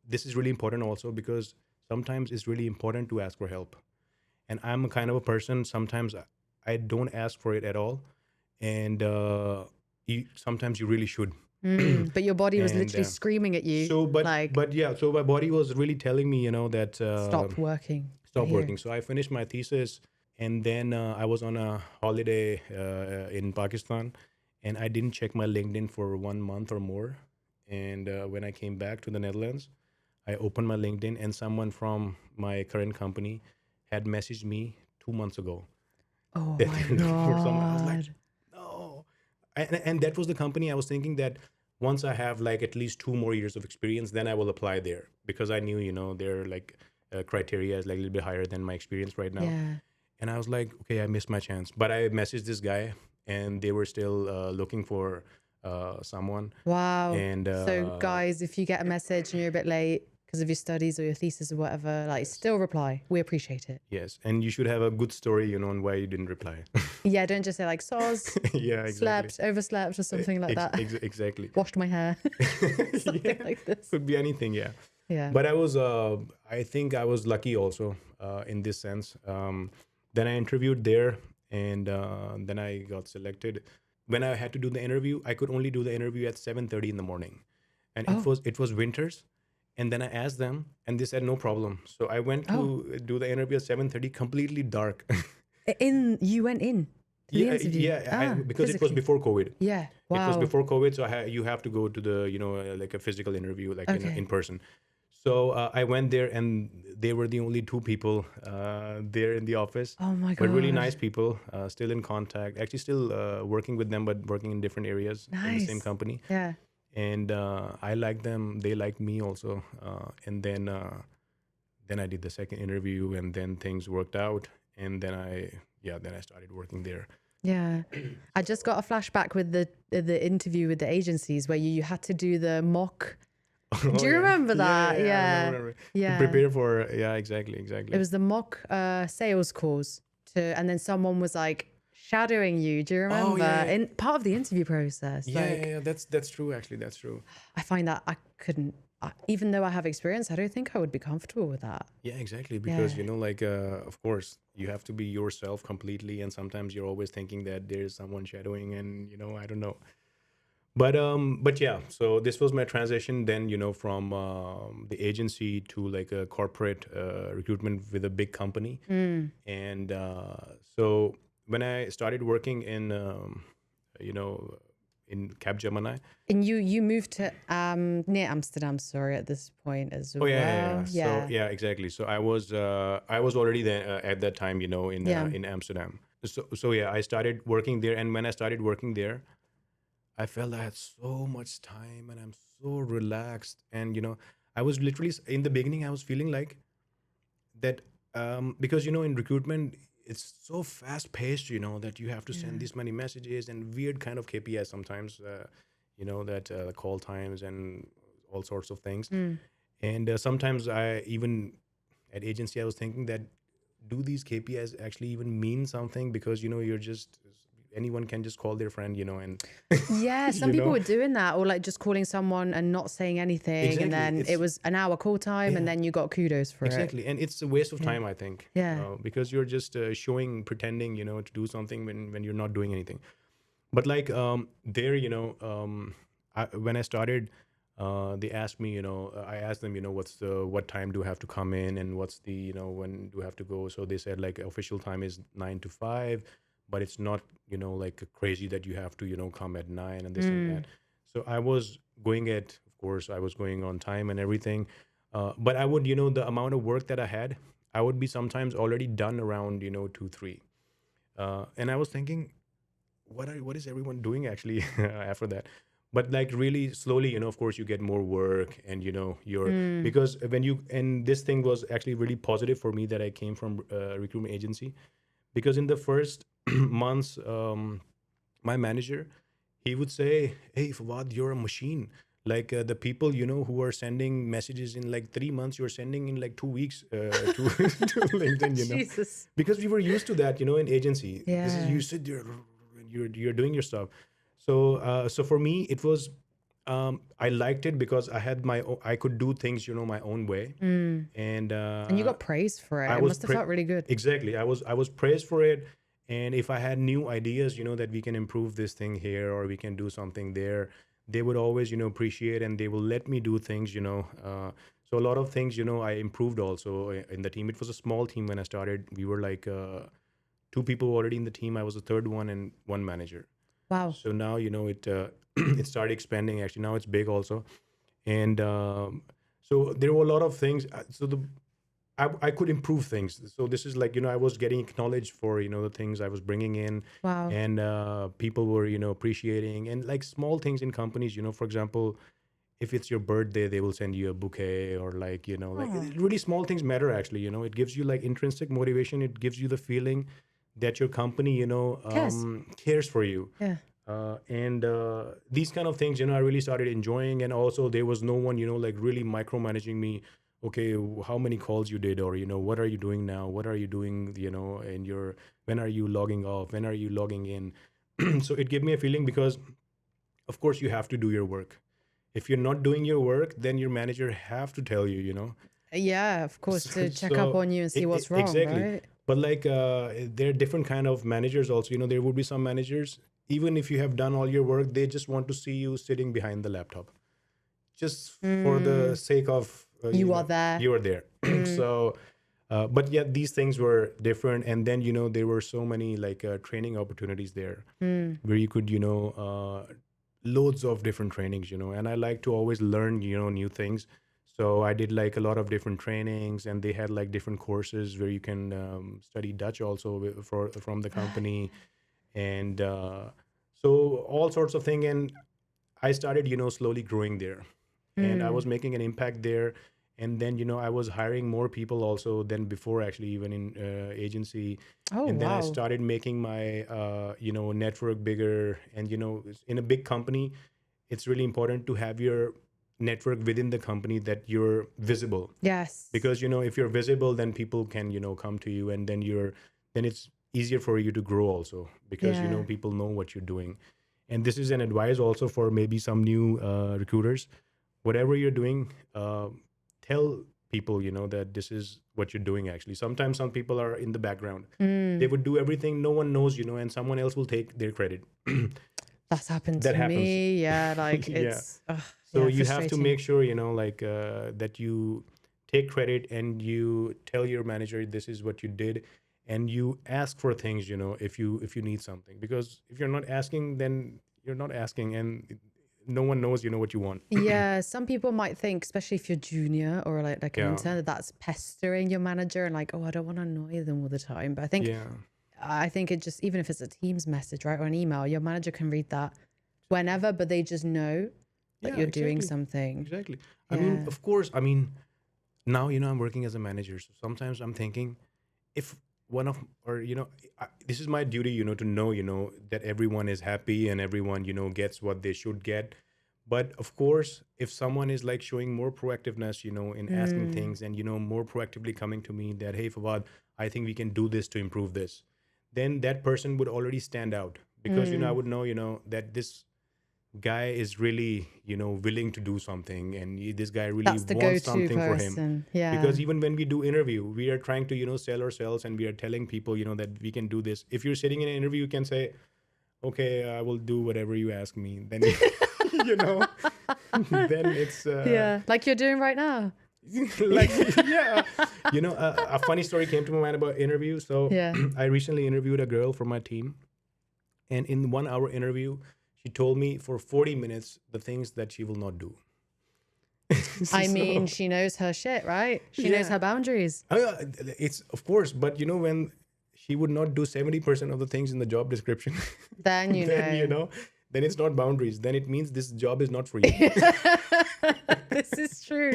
this is really important also, because sometimes it's really important to ask for help. And I'm a kind of a person, sometimes I don't ask for it at all. And sometimes you really should. But your body was And literally screaming at you, so like, but yeah, so my body was really telling me, that stop working stop here. working. So I finished my thesis, and then I was on a holiday in Pakistan, and I didn't check my LinkedIn for 1 month or more. And when I came back to the Netherlands, I opened my LinkedIn, and someone from my current company had messaged me 2 months ago Oh that my they're looking for someone. I was like, God. no. And that was the company. I was thinking that once I have like at least 2 more years of experience, then I will apply there, because I knew, their like criteria is like a little bit higher than my experience right now. Yeah. And I was like, okay, I missed my chance. But I messaged this guy, and they were still looking for someone. Wow. And So, guys, if you get a message and you're a bit late because of your studies or your thesis or whatever, like, yes, still reply. We appreciate it. yes, and you should have a good story, on why you didn't reply. Yeah, don't just say like soz, Yeah, exactly. slept, overslept, or something like that. Exactly. Washed my hair, something Yeah, like this. could be anything. Yeah. Yeah. But I think I was lucky also in this sense. Then I interviewed there, and then I got selected. When I had to do the interview, I could only do the interview at 7:30 in the morning, and it Oh, was it was winters. And then I asked them, and they said no problem. So I went oh. to do the interview at 7:30, completely dark. You went in to the Yeah, interview. yeah, Ah, because it was physically. before COVID. Yeah. It was Wow. before COVID, so you have to go to the like a physical interview, like in Okay. person. So I went there, and they were the only two people there in the office, Oh my but really God. nice people, still in contact. Actually, still working with them, but working in different areas in the same Nice. company. Yeah. And I liked them; they liked me also. And then I did the second interview, and then things worked out. And then I started working there. Yeah. I just got a flashback with the interview with the agencies where you had to do the mock. Oh Do you yeah, remember that? I remember, Yeah. remember. To Yeah. prepare for, yeah, exactly, It exactly. was the mock sales calls and then someone was like shadowing you. Do you Oh remember? yeah, yeah, In part of the interview process. yeah, yeah, Like, yeah. That's true. Actually, that's true. I find that I couldn't, even though I have experience, I don't think I would be comfortable with that. Yeah, exactly. Yeah. Because like, of course, you have to be yourself completely, and sometimes you're always thinking that there's someone shadowing, and I don't know. But yeah. So this was my transition then, from the agency to like a corporate recruitment with a big company. Mm. And so when I started working in, you know, in Capgemini. And you moved to near Amsterdam, sorry, at this point as Oh yeah, yeah, yeah. well. So Yeah. yeah, exactly. So I was already there at that time, Yeah. in Amsterdam. So yeah, I started working there, and when I started working there, I felt I had so much time, and I'm so relaxed, and I was literally in the beginning, I was feeling like that, because in recruitment it's so fast paced, that you have to send Yeah. this many messages and weird kind of KPIs sometimes, that call times and all sorts of things. Mm. And sometimes I even at agency, I was thinking that, do these KPIs actually even mean something? Because you're just, anyone can just call their friend, and Yeah, some you people know were doing that, or like just calling someone and not saying anything, and exactly, then it it's, was an hour call time, and yeah, then you got kudos for it. exactly, and it's a waste of Yeah, time, I think, yeah, because you're just showing, pretending, to do something when you're not doing anything. But like, there, when I started, They asked me, I asked them, what time do I have to come in, and what's the, when do I have to go? So they said like official time is 9 to 5, but it's not, like crazy that you have to, come at 9 and this and that. So I was going of course, I was going on time and everything. But I would, the amount of work that I had, I would be sometimes already done around, 2, 3. And I was thinking, what is everyone doing actually after that? But like really slowly, of course you get more work, and you're, because when you, and this thing was actually really positive for me that I came from a recruitment agency, because in the first months, my manager, he would say, hey Fawad, you're a machine. Like the people who are sending messages in like 3 months, you're sending in like 2 weeks to LinkedIn, Jesus. because we were used to that, in agency. This is, Yeah. you sit there, you're doing your stuff. So for me it was, I liked it because I had I could do things, my own way. And And you got praised for it. I It was must have felt really good. exactly. I was praised for it, and if I had new ideas, that we can improve this thing here or we can do something there, they would always, appreciate, and they will let me do things. So a lot of things, I improved also in the team. It was a small team when I started. We were like 2 people already in the team. I was the third one and one manager. Wow. So now it it started expanding. Actually, now it's big also, and so there were a lot of things. So I could improve things. So this is like, I was getting acknowledged for, the things I was bringing in, Wow. and people were, appreciating, and like small things in companies, for example, if it's your birthday, they will send you a bouquet, or like, like Oh. really small things matter actually. It gives you like intrinsic motivation. It gives you the feeling that your company, Cares. cares for you. Yeah. And these kind of things, I really started enjoying. And also there was no one, like really micromanaging me. Okay, how many calls you did, or what are you doing now, what are you doing, and when are you logging off, when are you logging in? So it gave me a feeling, because of course you have to do your work. If you're not doing your work, then your manager have to tell you, Yeah, of course, to check up so on you and see what's wrong, exactly. right? But like there are different kind of managers also. There would be some managers, even if you have done all your work, they just want to see you sitting behind the laptop, just for the sake of You are there. you are there. So but yeah, these things were different. And then there were so many like training opportunities there, where you could loads of different trainings, and I like to always learn new things. So I did like a lot of different trainings, and they had like different courses where you can study Dutch also from the company. And so all sorts of thing. And I started slowly growing there, and I was making an impact there. And then I was hiring more people also than before, actually, even in agency. Oh, And then I wow. started making my network bigger. And in a big company, it's really important to have your network within the company, that you're visible. Yes. Because if you're visible, then people can come to you, and then it's easier for you to grow also, because Yeah. people know what you're doing. And this is an advice also for maybe some new recruiters. Whatever you're doing, tell people that this is what you're doing. Actually, sometimes some people are in the background. They would do everything, no one knows, and someone else will take their credit. That's happened That to happens. me. Yeah, like Yeah. it's So yeah, you have to frustrating. make sure, like that you take credit, and you tell your manager this is what you did, and you ask for things, if you need something. Because if you're not asking, then you're not asking, and no one knows, what you want. Yeah, some people might think, especially if you're junior or like an Yeah. intern, that that's pestering your manager and like, oh, I don't want to annoy them all the time. But Yeah. I think it just, even if it's a Teams message, right, or an email, your manager can read that whenever, but they just know that Yeah, you're doing exactly. something. Exactly. I mean, Yeah. of course, now, I'm working as a manager. So sometimes I'm thinking, if one of, or this is my duty, to know, that everyone is happy, and everyone gets what they should get. But of course, if someone is like showing more proactiveness, in asking things, and more proactively coming to me that, hey Fawad, I think we can do this to improve this, then that person would already stand out. Because I would know, that this guy is really willing to do something, and this guy really That's the wants go-to something for him. person. Yeah. Because even when we do interview, we are trying to sell ourselves, and we are telling people that we can do this. If you're sitting in an interview, you can say, okay, I will do whatever you ask me, then you know then it's Yeah, like you're doing right now. like yeah, a funny story came to my mind about interview. So Yeah. I recently interviewed a girl from my team, and in 1 hour interview, she told me for 40 minutes the things that she will not do. I mean, So she knows her shit, right? She knows yeah, her boundaries. it's of course, but when she would not do 70% of the things in the job description, Then you then know. then it's not boundaries. Then it means this job is not for you. This is true.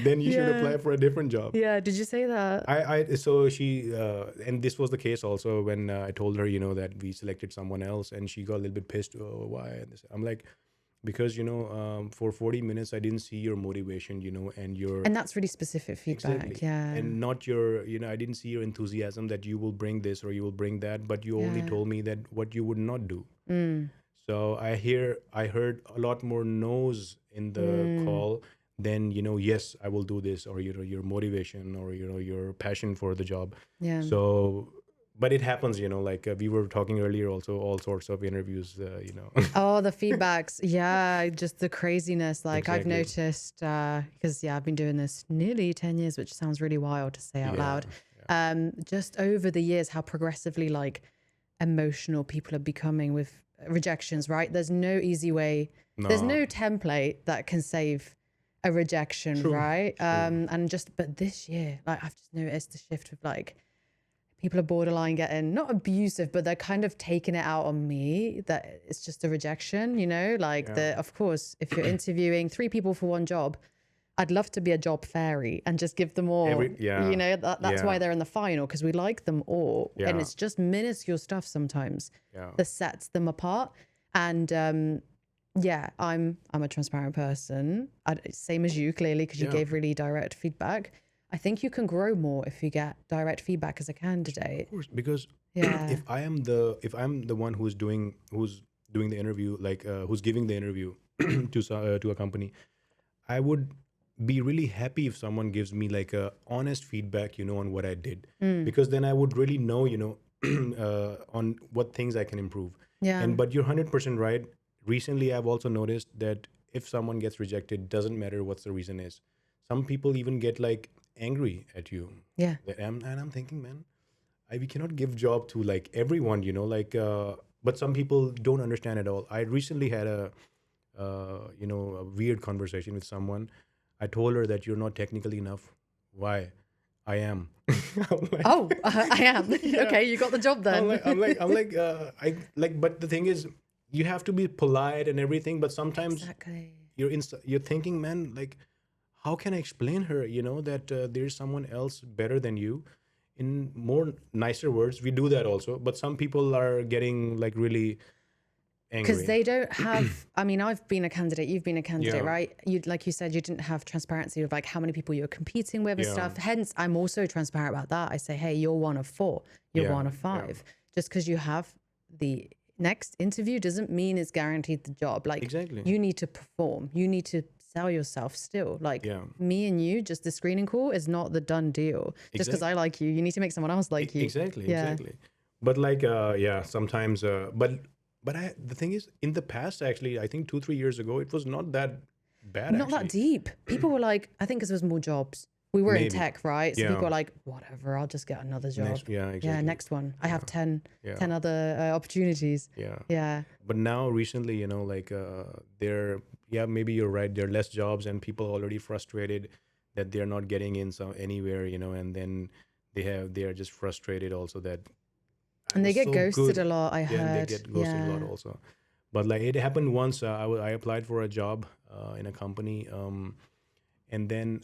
Then you should Yeah. apply for a different job. Yeah. Did you say that? So she and this was the case also when I told her that we selected someone else, and she got a little bit pissed. Oh, why? And I'm like, because for 40 minutes I didn't see your motivation, and your And that's really specific feedback. exactly, Yeah. and not your I didn't see your enthusiasm that you will bring this or you will bring that, but you only Yeah. told me that what you would not do. Mm. So I heard a lot more no's in the call than yes, I will do this, or your motivation, or your passion for the job. Yeah. So but it happens, like we were talking earlier also, all sorts of interviews, Oh, the feedbacks. Yeah, just the craziness. Like I've Exactly. noticed, because I've been doing this nearly 10 years, which sounds really wild to say out Yeah, loud. Just over the years, how progressively like emotional people are becoming with rejections, right? There's no easy way. There's no, no template that can save a rejection, true, right? true. But this year, like I've just noticed the shift of like, people are borderline getting not abusive, but they're kind of taking it out on me that it's just a rejection, like Yeah. of course, if you're interviewing 3 people for one job, I'd love to be a job fairy and just give them all, Yeah, that's why yeah, they're in the final, because we like them all. And yeah, it's just minuscule stuff sometimes yeah. that sets them apart. And yeah, I'm a transparent person. Same as you, clearly, because you Yeah. gave really direct feedback. I think you can grow more if you get direct feedback as a Of candidate. course, because Yeah. if I'm the one who's doing the interview, like who's giving the interview to a company, I would be really happy if someone gives me like a honest feedback, on what I did, because then I would really know, on what things I can improve. Yeah. And but you're 100% right. Recently, I've also noticed that if someone gets rejected, doesn't matter what the reason is. Some people even get like angry at you. Yeah. And I'm thinking, man, we cannot give job to like everyone, like. But some people don't understand at all. I recently had a weird conversation with someone. I told her that you're not technically enough. Why? I am. I'm like, Oh, I am. yeah. Okay, you got the job then. I like. But the thing is, you have to be polite and everything. But sometimes Exactly. you're thinking, man, like, how can I explain her? That there's someone else better than you. In more nicer words, we do that also. But some people are getting like really Because angry. they don't have, I mean, I've been a candidate, you've been a candidate, Yeah. right? Like you said, you didn't have transparency of like how many people you're competing with and Yeah. stuff. Hence, I'm also transparent about that. I say, hey, you're one of 4, you're Yeah, one of yeah. 5. Just because you have the next interview doesn't mean it's guaranteed the job. Like, Exactly. you need to perform, you need to sell yourself still. Like, Yeah. me and you, just the screening call is not the done deal. Just because I like you, you need to make someone else like you. Exactly, Yeah. exactly. But like, yeah, sometimes, but the thing is, in the past, actually, I think 2-3 years ago, it was not that bad. Not that deep. People were like, I think because there was more jobs. We were in Maybe. tech, right? So Yeah. people were like, whatever, I'll just get another job. Yeah, Yeah, exactly. next one. I have 10, Yeah. 10 other opportunities. Yeah. Yeah. But now, recently, like, maybe you're right. There are less jobs, and people are already frustrated that they're not getting in anywhere, and then they are just frustrated also that. I And they was get so ghosted good. a lot, I Yeah, and they heard. get ghosted a lot Yeah. also. But like it happened once. I applied for a job in a company, and then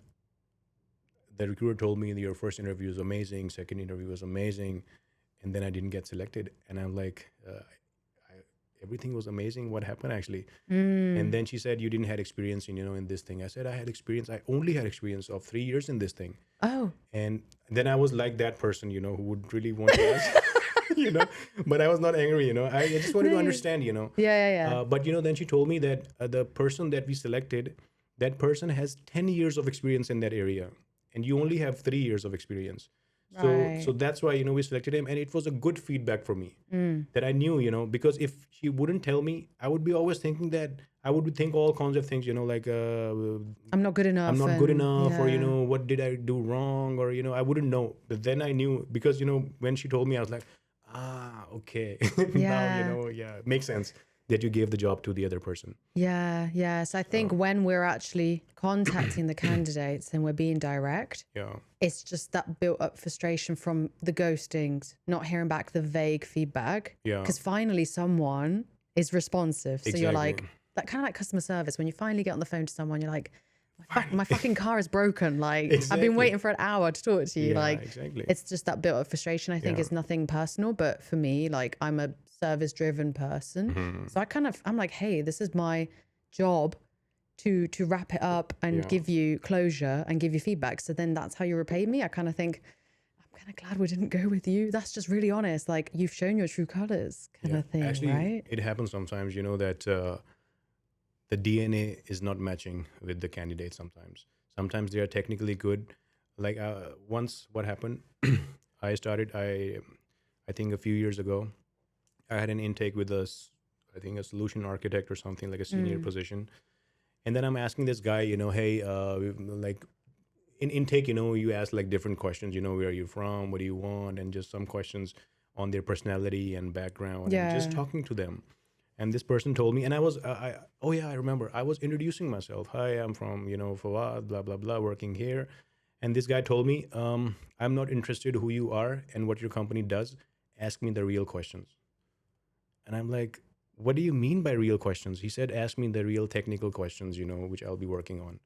the recruiter told me that your first interview was amazing, second interview was amazing, and then I didn't get selected. And I'm like, everything was amazing. What happened actually? And then she said, you didn't have experience in this thing. I said, I had experience. I only had experience of 3 years in this thing. Oh. And then I was like that person, who would really want to ask, but I was not angry, I just wanted to understand, Yeah, yeah. but, then she told me that the person that we selected, that person has 10 years of experience in that area, and you only have 3 years of experience. So Right. that's why, we selected him, and it was a good feedback for me, Mm. that I knew, because if she wouldn't tell me, I would be always thinking that I would think all kinds of things, like I'm not good I'm enough, not good and enough, or yeah. what did I do wrong, or I wouldn't know. But then I knew, because when she told me, I was like, okay, now Yeah. yeah, it makes sense that you gave the job to the other person. Yeah, yeah. So I think when we're actually contacting the candidates and we're being direct, Yeah, it's just that built up frustration from the ghostings, not hearing back the vague feedback. yeah, Because finally someone is responsive. So you're exactly. like, that kind of like customer service. When you finally get on the phone to someone, you're like, my fucking car is broken. Like, I've been Exactly. waiting for an hour to talk to you. Yeah, Like, exactly. it's just that built up frustration. I think Yeah. it's nothing personal, but for me, like, I'm a service driven person. Mhm. So I'm like, hey, this is my job to wrap it up and Yeah. give you closure and give you feedback. So then that's how you repay me. I kind of think I'm kind of glad we didn't go with you. That's just really honest. Like, you've shown your true colors, kind Yeah. of thing, Actually, right? it happens sometimes, that the DNA is not matching with the candidate sometimes. Sometimes they are technically good. Like once what happened, I think a few years ago, I had an intake with I think a solution architect or something, like a senior Mm. position. And then I'm asking this guy, hey, like in intake, you ask like different questions, where are you from, what do you want, and just some questions on their personality and background, and just Yeah. talking to them. And this person told me, and oh yeah, I remember, I was introducing myself. Hi, I'm from, Fawad, blah blah blah, working here. And this guy told me, I'm not interested who you are and what your company does. Ask me the real questions. And I'm like, what do you mean by real questions? He said, ask me the real technical questions, which I'll be working on.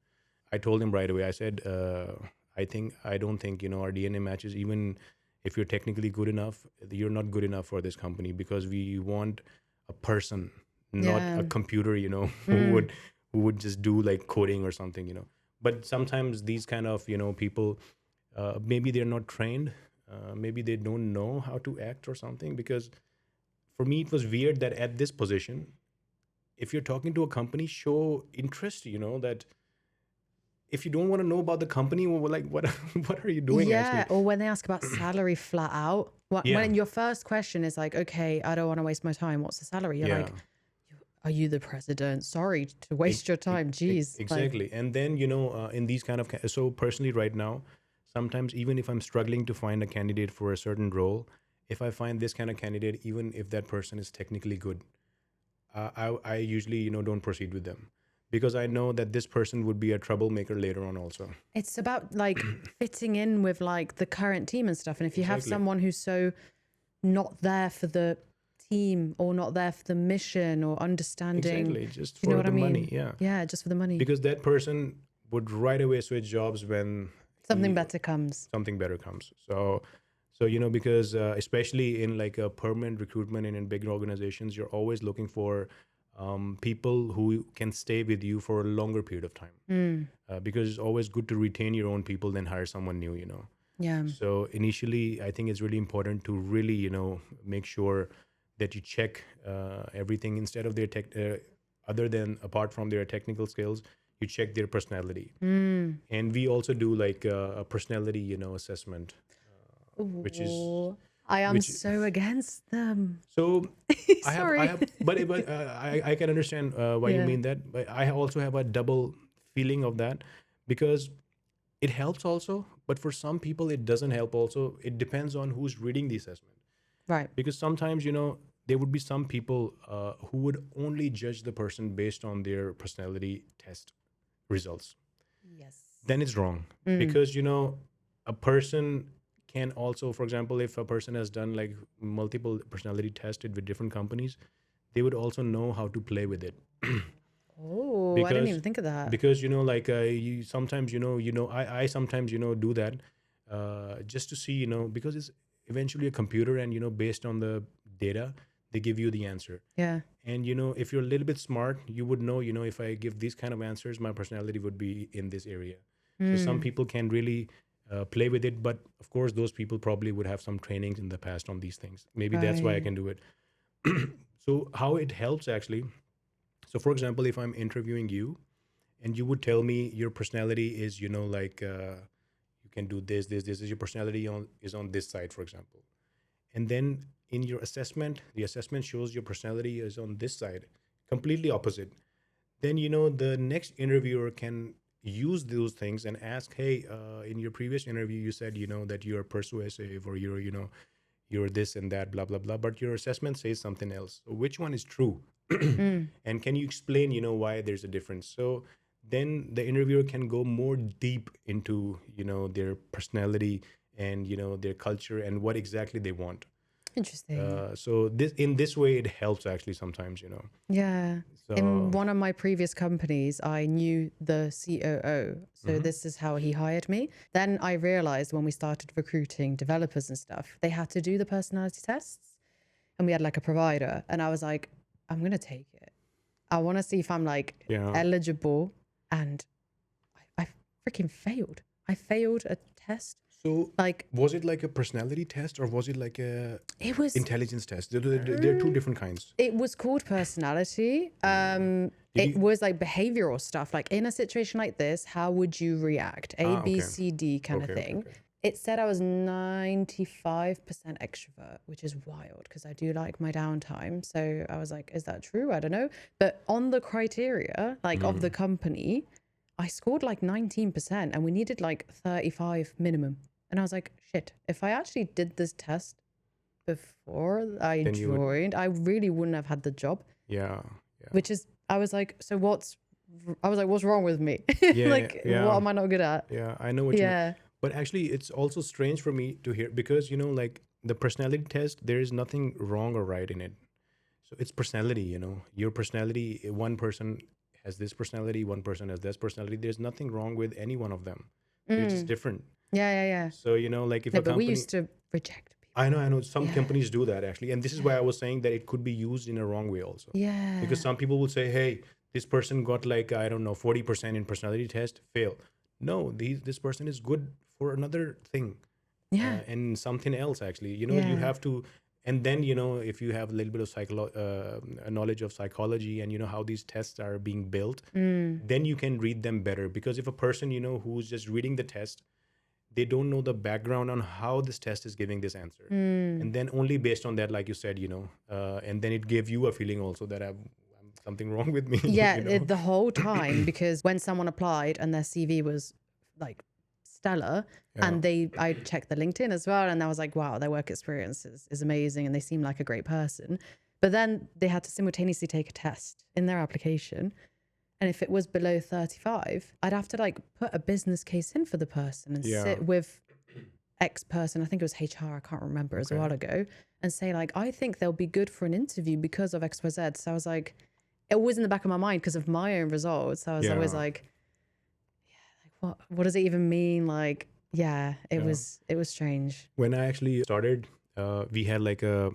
I told him right away. I said, I don't think our DNA matches. Even if you're technically good enough, you're not good enough for this company, because we want a person, not Yeah. a computer. Mm. Who would just do like coding or something. But sometimes these kind of people, maybe they're not trained. Maybe they don't know how to act or something. Because for me, it was weird that at this position, if you're talking to a company, show interest. That if you don't want to know about the company, well, like what what are you doing Yeah. actually? Or when they ask about salary flat out, Yeah, when your first question is like, okay, I don't want to waste my time. What's the salary? You're yeah, like, are you the president? Sorry to waste your time. Jeez. Like, exactly. And then in these kind of so personally right now, sometimes even if I'm struggling to find a candidate for a certain role, if I find this kind of candidate, even if that person is technically good, I usually don't proceed with them, because I know that this person would be a troublemaker later on also. it's about like fitting in with like the current team and stuff. And if you have Exactly. someone who's so not there for the team or not there for the mission or understanding, Exactly, just you know for what I the money. mean? Yeah, Yeah, just for the money. because that person would right away switch jobs when Something he better comes. something better comes. So because especially in like a permanent recruitment and in bigger organizations, you're always looking for people who can stay with you for a longer period of time, Mm, because it's always good to retain your own people than hire someone new. yeah. So initially, I think it's really important to really make sure that you check everything instead of their tech. Other than apart from their technical skills, you check their personality. Mm. And we also do like a personality assessment, which is Ooh, I am which so against them. so I Sorry. have but I can understand why you Yeah. mean that, but I also have a double feeling of that, because it helps also, but for some people it doesn't help also. It depends on who's reading the assessment, Right. because sometimes there would be some people who would only judge the person based on their personality test results. Yes. Then it's wrong, Mm. because a person can also, for example, if a person has done like multiple personality tested with different companies, they would also know how to play with it. Oh, I didn't because even think of that. because like you sometimes I sometimes do that, just to see, because it's eventually a computer, and based on the data they give you the answer. Yeah. And if you're a little bit smart, you would know, if I give these kind of answers, my personality would be in this area. So some Mm. people can really play with it, but of course those people probably would have some trainings in the past on these things. Maybe that's why I Right. can do it. So how it helps actually, so for example, if I'm interviewing you and you would tell me your personality is, like you can do this is your personality is on this side, for example. And then in your assessment, the assessment shows your personality is on this side, completely opposite. Then the next interviewer can use those things and ask, hey, in your previous interview you said that you're persuasive, or you're this and that, blah blah blah, but your assessment says something else. So which one is true? Mm. And can you explain why there's a difference? So then the interviewer can go more deep into their personality and their culture and what exactly they want. Interesting. So this way it helps actually sometimes. Yeah. In So one of my previous companies, I knew the COO. So this is how he hired me. Then I realized when we started recruiting developers and stuff, they had to do the personality tests. And we had like a provider. And I was like, I'm going to take it. I want to see if I'm like yeah. eligible. And I freaking failed. I failed a test. So Like, was it like a personality test, or was it like a it was intelligence test? There are two different kinds. It was called personality. Did It you? was like behavioral stuff. Like in a situation like this, how would you react? A, B, Okay. C, D kind of Okay, thing. okay. It said I was 95% extrovert, which is wild because I do like my downtime. So I was like, is that true? I don't know. But on the criteria, like of the company, I scored like 19% and we needed like 35 minimum. And I was like, shit, if I actually did this test before I Then you would- joined, I really wouldn't have had the job. Yeah. Which is, I was like, so what's wrong with me? Yeah. Like, Yeah. what am I not good at? Yeah. I know what you mean. Yeah. But actually, it's also strange for me to hear, because like the personality test, there is nothing wrong or right in it. So it's personality. Your personality. One person has this personality. One person has this personality. There's nothing wrong with any one of them. They're just different. Yeah. So like if No, a but company. we used to reject people. I know. Some Yeah. companies do that actually, and this is why I was saying that it could be used in a wrong way also. Yeah. Because some people will say, "Hey, this person got like, I don't know, 40% in personality test, fail." No, this person is good for another thing, Yeah. and something else actually. You Yeah. have to, and then if you have a little bit of knowledge of psychology, and how these tests are being built, then you can read them better. Because if a person who's just reading the test, they don't know the background on how this test is giving this answer, and then only based on that, like you said, and then it gave you a feeling also that I'm something wrong with me. Yeah, the whole time, because when someone applied and their CV was like stellar, and I checked the LinkedIn as well, and I was like, wow, their work experience is amazing and they seem like a great person. But then they had to simultaneously take a test in their application. And if it was below 35, I'd have to like put a business case in for the person and sit with X person, I think it was HR, I can't remember, as a while ago, and say like, I think they'll be good for an interview because of X, Y, Z. So I was like, it was in the back of my mind because of my own results. I was always like, yeah, like what does it even mean? Like, yeah, it was strange. When I actually started, we had like a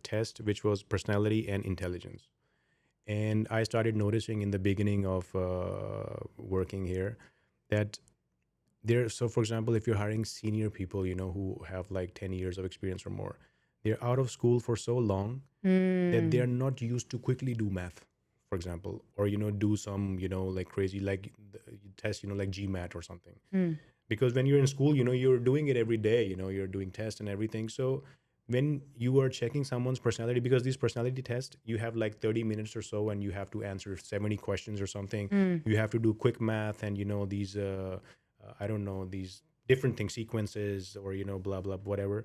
test which was personality and intelligence. And I started noticing in the beginning of working here that so for example, if you're hiring senior people, who have like 10 years of experience or more, they're out of school for so long that they're not used to quickly do math, for example, or, do some, like crazy, like test, like GMAT or something. Because when you're in school, you're doing it every day, you're doing tests and everything. So when you are checking someone's personality, because these personality tests, you have like 30 minutes or so, and you have to answer 70 questions or something. You have to do quick math and, these, I don't know, these different things, sequences, or, blah, blah, whatever.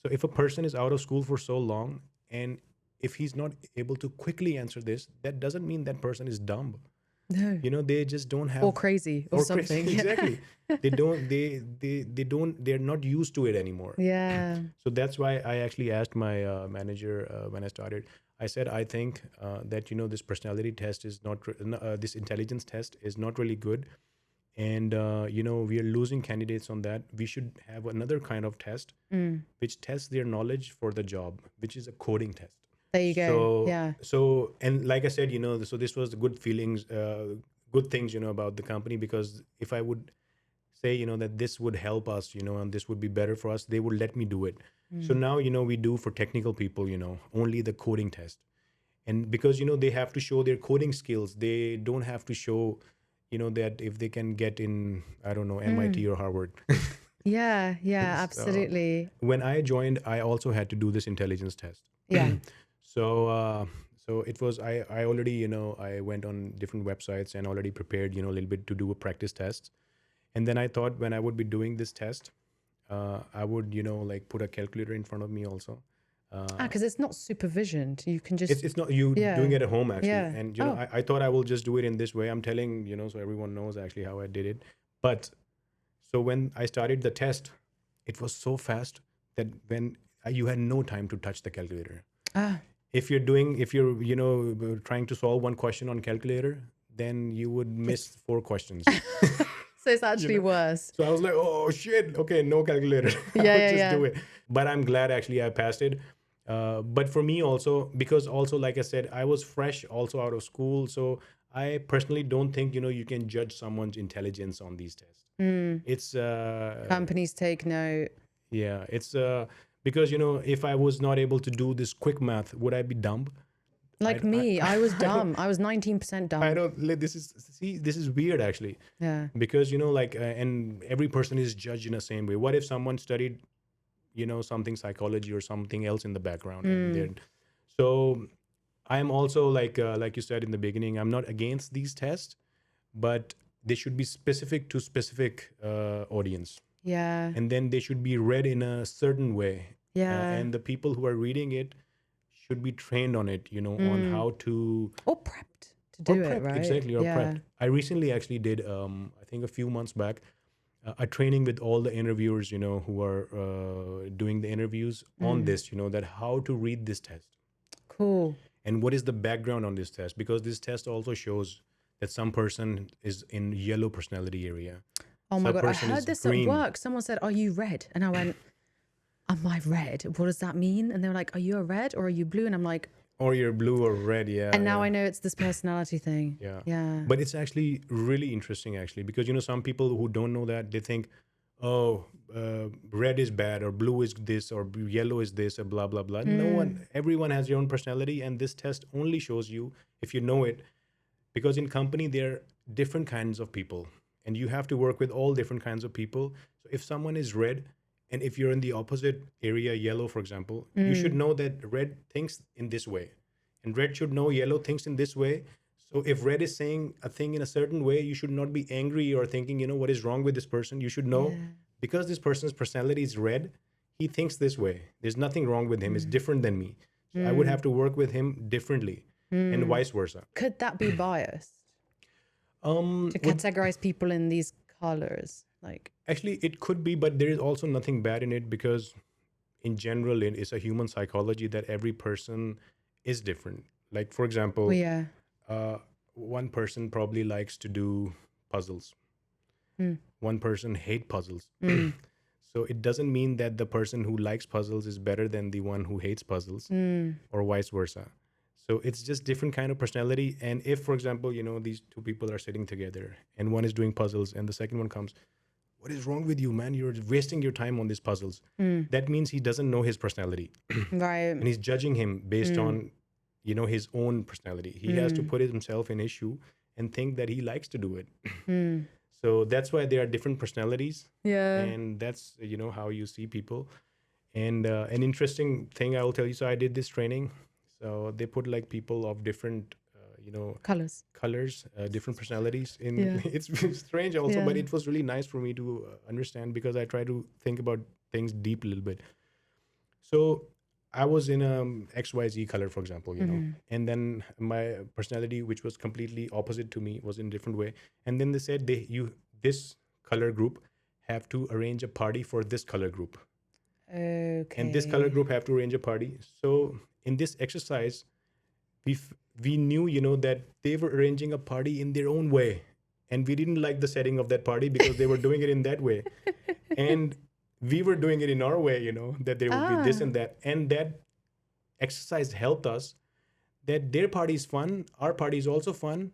So if a person is out of school for so long, and if he's not able to quickly answer this, that doesn't mean that person is dumb. No. They just don't have, Or crazy or something. Exactly. They're not used to it anymore. Yeah. So that's why I actually asked my manager when I started. I said, I think that this personality test is not this intelligence test is not really good, and we are losing candidates on that. We should have another kind of test which tests their knowledge for the job, which is a coding test. There you go. So Yeah. so, and like I said, so this was the good feelings, good things, about the company, because if I would say, that this would help us, and this would be better for us, they would let me do it. So now, we do for technical people, only the coding test. And because, they have to show their coding skills, they don't have to show, that if they can get in, I don't know, MIT or Harvard. Yeah, So absolutely. when I joined, I also had to do this intelligence test. Yeah. So it was, I already, I went on different websites and already prepared, a little bit to do a practice test. And then I thought when I would be doing this test, I would, like put a calculator in front of me also. Because it's not supervisioned. You can just, It's not you doing yeah, it at home actually. yeah. And, Oh, I thought I will just do it in this way. I'm telling, so everyone knows actually how I did it. But so when I started the test, it was so fast that when you had no time to touch the calculator. ah. If you're trying to solve one question on calculator, then you would miss four questions. So it's actually worse. So I was like, oh shit, okay, no calculator. Yeah, I'll yeah, just yeah. do it. But I'm glad actually I passed it. But for me also, because also like I said, I was fresh also out of school, so I personally don't think you can judge someone's intelligence on these tests. It's Companies take note. yeah, it's because if I was not able to do this quick math, would I be dumb? Like me, I was I don't dumb. I was 19% I dumb. don't this is weird actually. Yeah. Because like and every person is judged in the same way. What if someone studied something psychology or something else in the background, and they're so I'm also like you said in the beginning, I'm not against these tests, but they should be specific to specific audience, Yeah. and then they should be read in a certain way, Yeah. and the people who are reading it should be trained on it, on how to Or prepped to or do it, prepped, right? exactly, or Yeah. prepped. I recently actually did, I think a few months back, a training with all the interviewers, who are doing the interviews on this, that how to read this test Cool. and what is the background on this test, because this test also shows that some person is in yellow personality area, Oh my some God. I person heard is this at green, work. Someone said, "Are you red?" And I went, "Am I red? What does that mean?" And they were like, "Are you a red or are you blue?" And I'm like, or you're blue or red. Yeah, and now yeah. I know it's this personality thing. Yeah. Yeah. But it's actually really interesting, actually, because, some people who don't know that, they think, oh, red is bad or blue is this or yellow is this or blah, blah, blah. No one, everyone has their own personality. And this test only shows you, if you know it, because in company, there are different kinds of people and you have to work with all different kinds of people. So if someone is red, and if you're in the opposite area, yellow, for example, you should know that red thinks in this way and red should know yellow thinks in this way. So if red is saying a thing in a certain way, you should not be angry or thinking, what is wrong with this person. You should know, Yeah. because this person's personality is red, he thinks this way. There's nothing wrong with him. It's different than me. So I would have to work with him differently, and vice versa. Could that be biased to Would categorize people in these colors? Like, actually it could be, but there is also nothing bad in it, because in general it's a human psychology that every person is different. Like for example, well, yeah. one person probably likes to do puzzles. One person hate puzzles. So it doesn't mean that the person who likes puzzles is better than the one who hates puzzles, or vice versa. So it's just different kind of personality. And if, for example, these two people are sitting together and one is doing puzzles and the second one comes, what is wrong with you, man? You're wasting your time on these puzzles. That means he doesn't know his personality. Right. And he's judging him based on his own personality. He has to put himself in issue and think that he likes to do it. So that's why there are different personalities, Yeah. and that's how you see people. And an interesting thing I will tell you, so I did this training, so they put like people of different Colors. colors, different personalities in Yeah. it's strange also, but Yeah. it was really nice for me to understand, because I try to think about things deep a little bit. So I was in XYZ color, for example, and then my personality, which was completely opposite to me, was in a different way. And then they said this color group have to arrange a party for this color group, Okay. and this color group have to arrange a party. So in this exercise, we knew that they were arranging a party in their own way, and we didn't like the setting of that party because they were doing it in that way, and we were doing it in our way, that there would be this and that. And that exercise helped us that their party is fun, our party is also fun,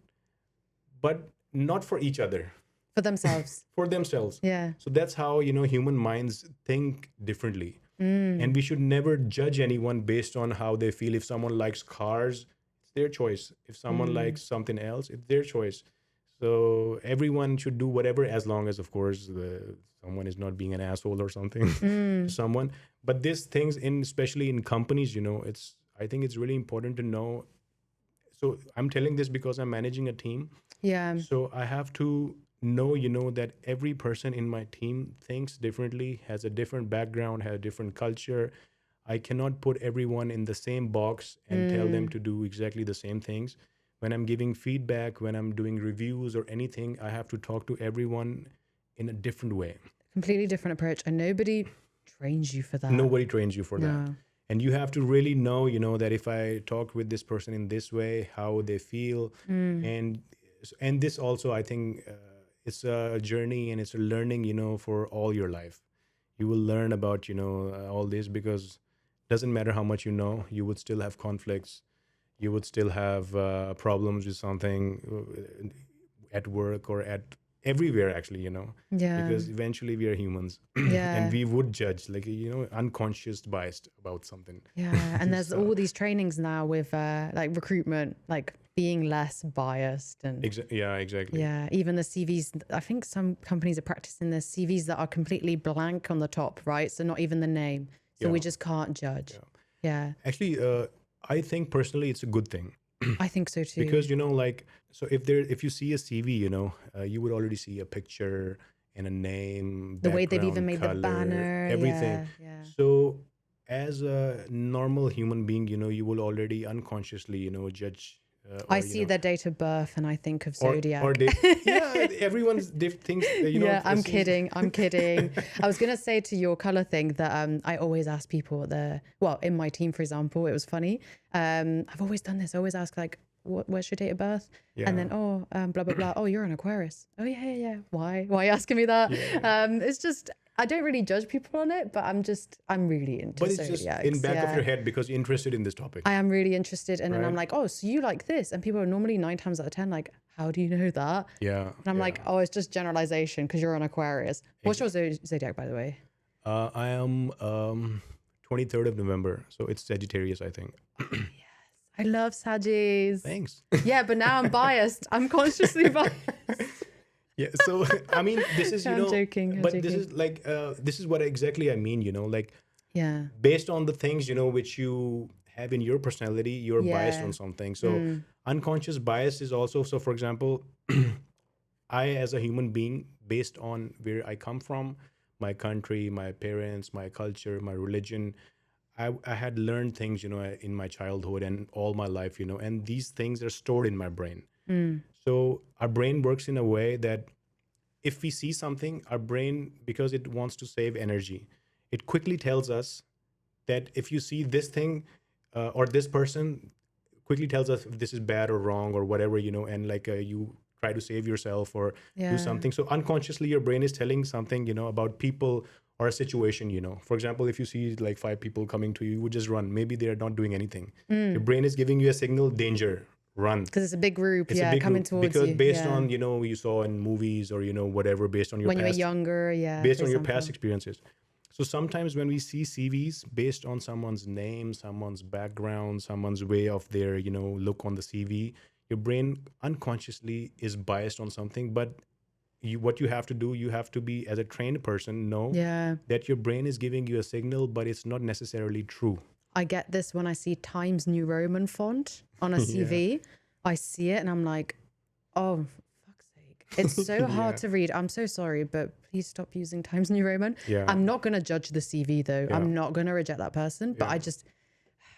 but not for each other, For themselves. for themselves. Yeah. So that's how, human minds think differently. And we should never judge anyone based on how they feel. If someone likes cars, it's their choice. If someone likes something else, it's their choice. So everyone should do whatever, as long as, of course, someone is not being an asshole or something to someone. But these things, in especially in companies, it's I think it's really important to know. So I'm telling this because I'm managing a team. Yeah. So I have to know, that every person in my team thinks differently, has a different background, has a different culture. I cannot put everyone in the same box and tell them to do exactly the same things. When I'm giving feedback, when I'm doing reviews or anything, I have to talk to everyone in a different way. Completely different approach. And nobody trains you for that. Nobody trains you for that. No. And you have to really know, that if I talk with this person in this way, how they feel. And this also, I think, it's a journey and it's a learning, for all your life. You will learn about, all this, because doesn't matter how much you know, you would still have conflicts. You would still have problems with something at work or at everywhere, actually, Yeah. because eventually we are humans. Yeah. And we would judge, like, unconscious biased about something. Yeah. And there's So- all these trainings now with like recruitment, like being less biased and Yeah, exactly. yeah, even the CVs. I think some companies are practicing the CVs that are completely blank on the top, right? So not even the name. So we Yeah. just can't judge. Yeah. Actually, I think personally it's a good thing. I think so too. Because like, so if you see a CV, you would already see a picture and a name, the way they've even background, made the color, banner, everything. Yeah. So as a normal human being, you will already unconsciously, judge. I or, see their date of birth and I think of zodiac. Or they, yeah, everyone's thinks, Yeah, I'm this is- kidding. I'm kidding. I was gonna say to your color thing that I always ask people in my team, for example, it was funny. I've always done this. I always ask like, where's your date of birth? Yeah. And then blah blah blah. Oh, you're an Aquarius. Oh yeah. Why? Why are you asking me that? It's just I don't really judge people on it, but I'm really into But it's just zodiacs. in back of your head because you're interested in this topic. I am really interested, and then I'm Right. like, oh, so you like this? And people are normally 9 times out of 10 like, how do you know that? Yeah. And I'm like, oh, it's just generalization because you're an Aquarius. What's your zodiac, by the way? I am 23rd of November, so it's Sagittarius, I think. I love Saggies. Thanks. Yeah, but now I'm biased. I'm consciously biased. Yeah, so I mean, this is I'm joking, I'm but this joking. is like this is what exactly I mean. Like Yeah. based on the things which you have in your personality, you're biased Yeah. on something. So unconscious bias is also, so for example, I as a human being, based on where I come from, my country, my parents, my culture, my religion, I had learned things in my childhood and all my life, and these things are stored in my brain. So our brain works in a way that if we see something, our brain, because it wants to save energy, it quickly tells us that if you see this thing or this person, quickly tells us if this is bad or wrong or whatever, and like you try to save yourself or Yeah. do something. So unconsciously, your brain is telling something, about people or a situation, For example, if you see like 5 people coming to you, you would just run. Maybe they're not doing anything. Your brain is giving you a signal, danger, run. Because it's a big group, It's a big coming group, towards because you. based yeah. on you saw in movies or whatever, based on your when you were past, younger, based for on your example. past experiences. So sometimes when we see CVs based on someone's name, someone's background, someone's way of their look on the CV, your brain unconsciously is biased on something. But what you have to do, you have to be, as a trained person, know Yeah. that your brain is giving you a signal, but it's not necessarily true. I get this when I see Times New Roman font on a CV. I see it and I'm like, oh, for fuck's sake. It's so hard Yeah. to read. I'm so sorry, but please stop using Times New Roman. Yeah. I'm not going to judge the CV though. Yeah. I'm not going to reject that person, but Yeah.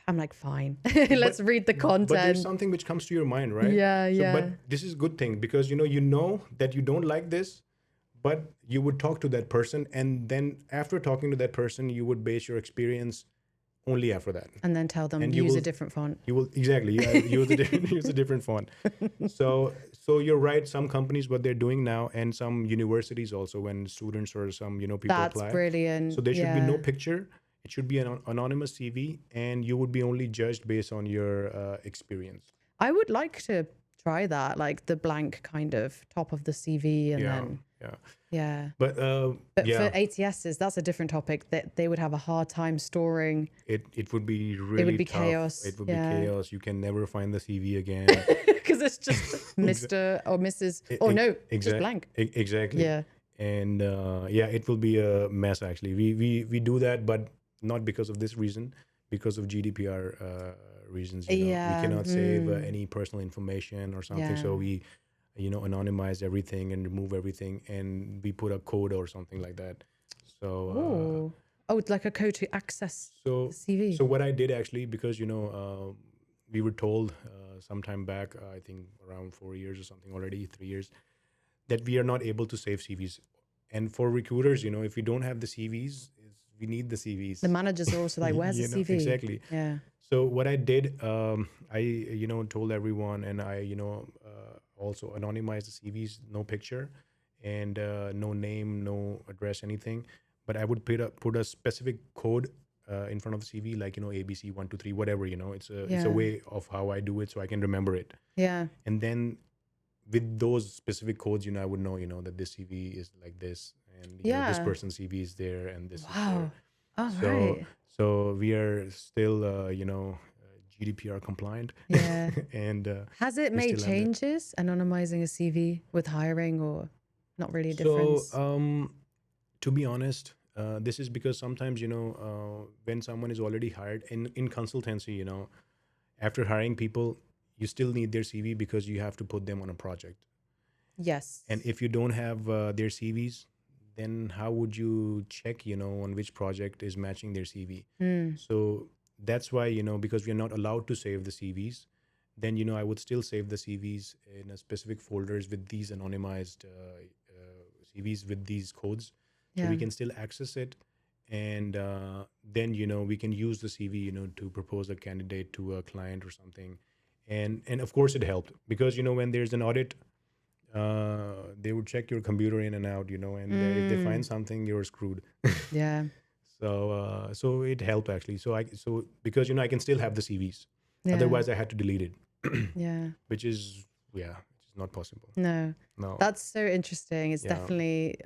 I'm like, fine, let's read the content. But there's something which comes to your mind, right? Yeah, yeah. But this is a good thing because you know that you don't like this, but you would talk to that person, and then after talking to that person, you would base your experience only after that. And then tell them, And you use a will- different font. You will exactly use use a different font. So you're right. Some companies, what they're doing now, and some universities also, when students or some people That's apply. brilliant. So there should be no Yeah. picture. It should be an anonymous CV, and you would be only judged based on your experience. I would like to try that, like the blank kind of top of the CV and Yeah. then yeah. Yeah. But But for yeah, ATSs, that's a different topic that they would have a hard time storing. it would be It would really be tough. chaos. It would be Yeah. chaos. You can never find the CV again. Because it's just Exa- Mr. or Mrs. Oh, no, just blank. exactly. Yeah. And yeah, it will be a mess actually. We do that, but not because of this reason, because of GDPR reasons. We Yeah. cannot save any personal information or something, Yeah. so we anonymize everything and remove everything, and we put a code or something like that. So Oh. Oh, it's like a code to access the so CV. so what I did actually, because we were told sometime back, I think around 4 years or something already, 3 years, that we are not able to save CVs. And for recruiters, if we don't have the CVs, we need the The CVs. managers are also like, where's the CV? Exactly. Yeah. So what I did, I told everyone, and I also anonymized the CVs, no picture, and no name, no address, anything. But I would put a specific code in front of the CV, like ABC 123, whatever. It's a Yeah. way of how I do it, so I can remember it. Yeah. And then with those specific codes, I would know, that this CV is like this, and this Yeah. person's CV is there, and this is there. Wow. All So right. so we are still GDPR compliant, Yeah. and Has it we made still have that. changes, anonymizing a CV with hiring, or not really a So difference? to be honest, this is because sometimes when someone is already hired in consultancy, after hiring people, you still need their CV because you have to put them on a project. Yes. And if you don't have their CVs, then how would you check, on which project is matching their CV? So that's why, because we are not allowed to save the CVs, then, I would still save the CVs in a specific folders with these anonymized CVs with these codes. So Yeah. we can still access it. And then, we can use the CV, to propose a candidate to a client or something. And of course it helped because, when there's an audit, they would check your computer in and out, and if they find something, you're screwed. Yeah. So it helped actually. So because I can still have the CVs. Yeah. Otherwise, I had to delete it, Yeah. which is which is not possible. No. No. That's so interesting. It's Yeah. definitely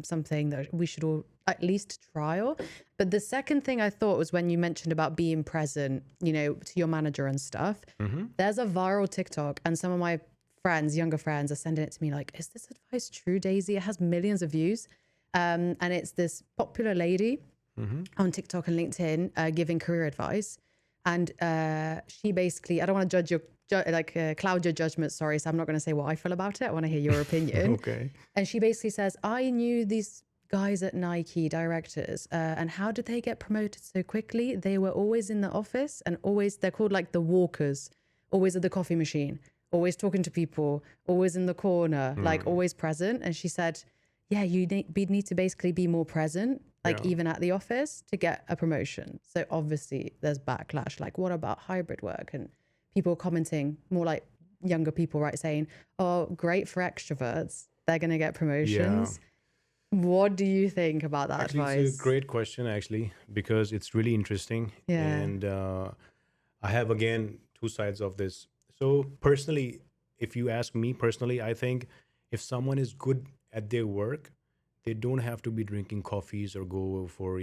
something that we should all at least trial. But the second thing I thought was when you mentioned about being present, to your manager and stuff. There's a viral TikTok, and some of my friends, younger friends, are sending it to me like, is this advice true, Daisy? It has millions of views. And it's this popular lady on TikTok and LinkedIn giving career advice. And she basically, I don't want to judge your, cloud your judgment, sorry. So I'm not going to say what I feel about it. I want to hear your opinion. Okay. And she basically says, I knew these guys at Nike, directors, and how did they get promoted so quickly? They were always in the office and always, they're called like the walkers, always at the coffee machine, always talking to people, always in the corner, like always present. And she said, yeah, you need to basically be more present, like Yeah. even at the office to get a promotion. So obviously there's backlash. Like, what about hybrid work? And people commenting, more like younger people, right, saying, oh, great for extroverts. They're going to get Yeah. promotions. What do you think about that Actually, it's a advice? great question, actually, because it's really interesting. Yeah. And I have, again, two sides of this. So, personally, if you ask me personally, I think if someone is good at their work, they don't have to be drinking coffees or go for,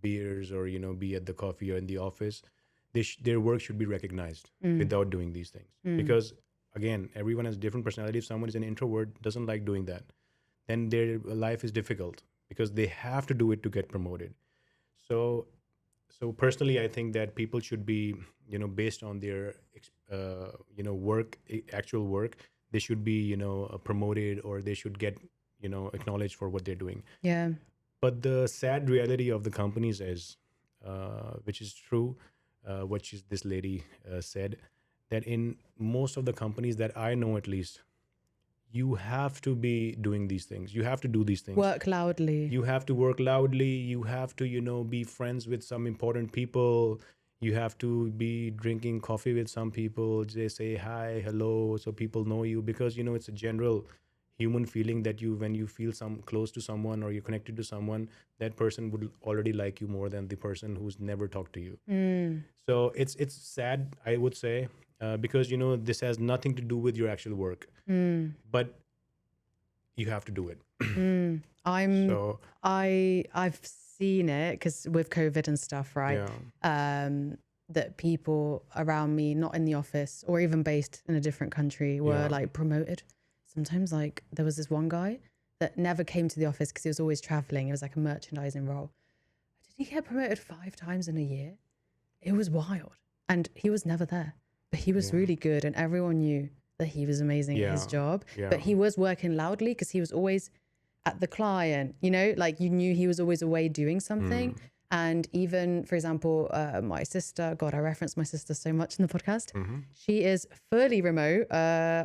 beers or, be at the coffee or in the office. Their work should be recognized without doing these things. Because, again, everyone has different personality. If someone is an introvert, doesn't like doing that, then their life is difficult because they have to do it to get promoted. So, so personally, I think that people should be, based on their, work, actual work, they should be, promoted, or they should get, acknowledged for what they're doing. Yeah. But the sad reality of the companies is, which is true, this lady said, that in most of the companies that I know, at least, you have to be doing these things. You have to do these things. Work loudly. You have to work loudly. You have to, be friends with some important people. You have to be drinking coffee with some people. They say hi, hello, so people know you, because it's a general human feeling that when you feel some close to someone or you're connected to someone, that person would already like you more than the person who's never talked to you. So it's sad, I would say, because this has nothing to do with your actual work. But you have to do it. Mm. I'm So I've seen it because with COVID and stuff, right? yeah, That people around me, not in the office or even based in a different country, were yeah, like promoted. Sometimes, like there was this one guy that never came to the office because he was always traveling. It was like a merchandising role. Did he get promoted 5 times in a year? It was wild, and he was never there, but he was yeah, really good, and everyone knew that he was amazing at his yeah, job. yeah. But he was working loudly because he was always at the client, you know, like you knew he was always away doing something. Mm, And even, for example, my sister, God, I reference my sister so much in the podcast. mm-hmm. She is fully remote,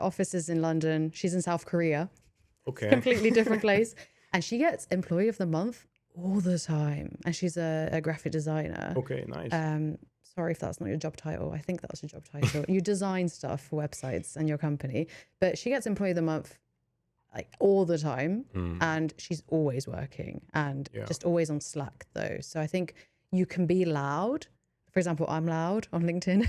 offices in London. She's in South Korea, Okay. completely different place. And she gets Employee of the Month all the time. And she's a graphic designer. Okay, nice. Sorry if that's not your job title. I think that's your job title. You design stuff for websites and your company. But she gets Employee of the Month like all the time, Mm, and she's always working and yeah, just always on Slack though. So I think you can be loud. For example, I'm loud on LinkedIn.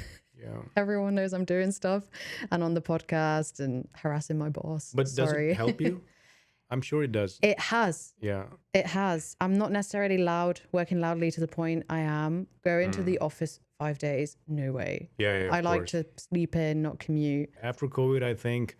yeah. Everyone knows I'm doing stuff, and on the podcast and harassing my boss. But does it Sorry. help you? I'm sure it does. It has. Yeah. It has. I'm not necessarily loud, working loudly to the point I am. Going to the Mm. office 5 days, no way. Yeah, yeah, I of like course. to sleep in, not commute. After COVID, I think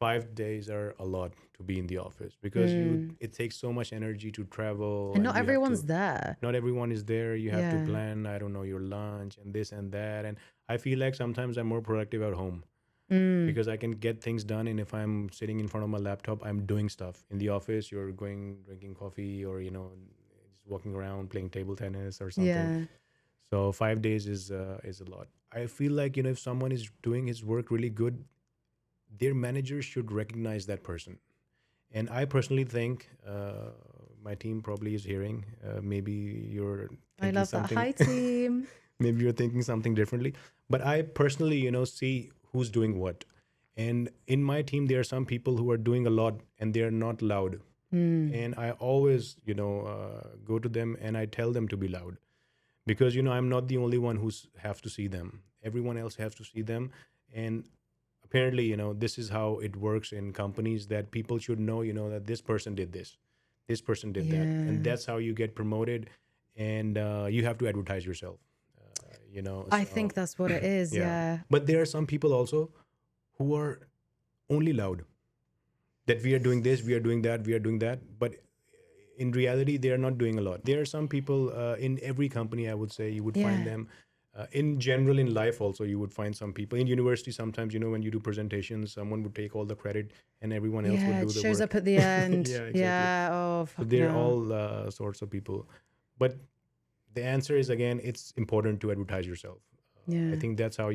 5 days are a lot to be in the office because it takes so much energy to travel, And and not you have everyone's to, there. not everyone is there. You have to Yeah. plan, I don't know, your lunch and this and that. And I feel like sometimes I'm more productive at home Mm. because I can get things done. And if I'm sitting in front of my laptop, I'm doing stuff. In the office, you're going drinking coffee, or just walking around playing table tennis or something. Yeah. So 5 days is a lot. I feel like if someone is doing his work really good, their manager should recognize that person. And I personally think my team probably is hearing. Maybe you're I thinking love that. something. Hi, team. Maybe you're thinking something differently. But I personally, see who's doing what. And in my team, there are some people who are doing a lot and they're not loud. And I always, go to them and I tell them to be loud because I'm not the only one who's have to see them. Everyone else has to see them. And apparently this is how it works in companies, that people should know that this person did this person did that, and Yeah. that's how you get promoted. And you have to advertise yourself. I So think that's what it is. yeah, Yeah. but there are some people also who are only loud, that we are doing this, we are doing that, we are doing that, but in reality they are not doing a lot. There are some people in every company, I would say, you would find Yeah. them. In general, in life also, you would find some people in university. Sometimes when you do presentations, someone would take all the credit and everyone else would Yeah. do It the shows work. up at the end. Yeah, exactly. Yeah. Oh, So fucking they're hell. all sorts of people. But the answer is, again, it's important to advertise yourself. I Yeah. think that's how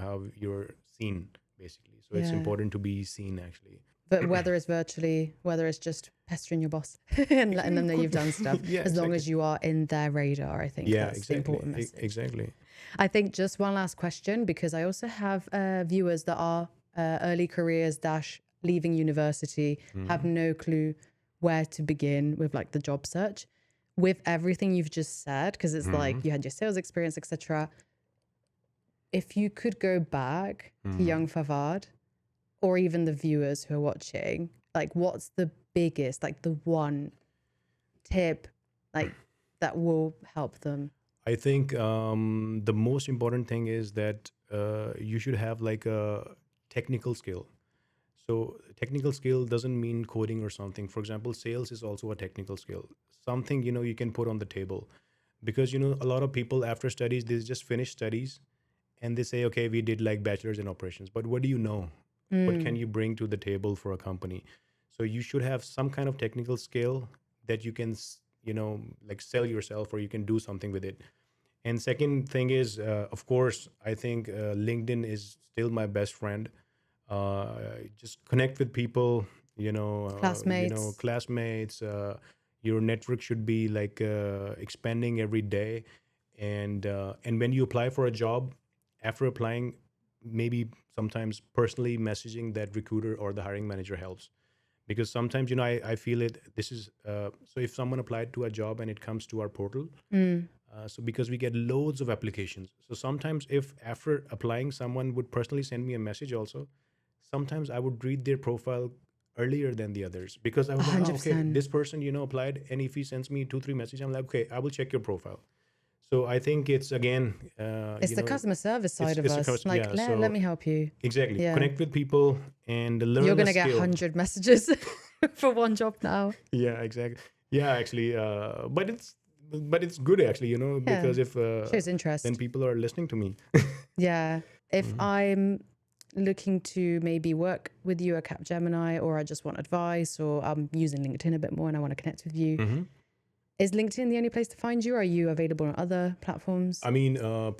how you're seen, basically. So it's Yeah. important to be seen, actually. But whether it's virtually, whether it's just pestering your boss and letting them know you've done stuff, Yeah, as long exactly. as you are in their radar, I think Yeah, that's the exactly. important message. Exactly. I think just one last question, because I also have viewers that are early careers dash leaving university, have no clue where to begin with like the job search. With everything you've just said, because it's like you had your sales experience, etc. If you could go back to young Fawad, or even the viewers who are watching, like what's the biggest, like the one tip, like that will help them? I think the most important thing is that you should have like a technical skill. So technical skill doesn't mean coding or something. For example, sales is also a technical skill. Something you can put on the table, because a lot of people after studies, they just finish studies and they say, okay, we did like bachelor's in operations, but what do you know? What can you bring to the table for a company? So you should have some kind of technical skill that you can like sell yourself, or you can do something with it. And second thing is, of course, I think LinkedIn is still my best friend. uh, just connect with people, Classmates. classmates. Your network should be like expanding every day. And when you apply for a job, after applying, maybe sometimes personally messaging that recruiter or the hiring manager helps, because sometimes I feel it. This is so if someone applied to a job and it comes to our portal, so because we get loads of applications, so sometimes if after applying someone would personally send me a message also, sometimes I would read their profile earlier than the others, because I A was like, oh, hundred okay, percent. this person, applied, and if he sends me 2 3 messages, I'm like, okay, I will check your profile. So I think it's again, It's the customer service side of it's a us. Like, yeah. let So me help you. exactly, Yeah. connect with people and You're learn a gonna get skill. 100 messages for one job now. Yeah, exactly. Yeah, actually, but it's good actually, Yeah. because if Shows then interest. people are listening to me. Yeah. If I'm looking to maybe work with you at Capgemini, or I just want advice, or I'm using LinkedIn a bit more and I want to connect with you, Hmm. is LinkedIn the only place to find you? Or are you available on other platforms? I mean,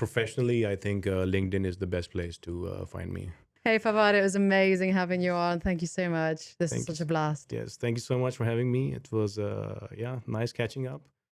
professionally, I think LinkedIn is the best place to find me. Hey, Fawad, it was amazing having you on. Thank you so much. This is Thank you. such a blast. Yes, thank you so much for having me. It was yeah, nice catching up.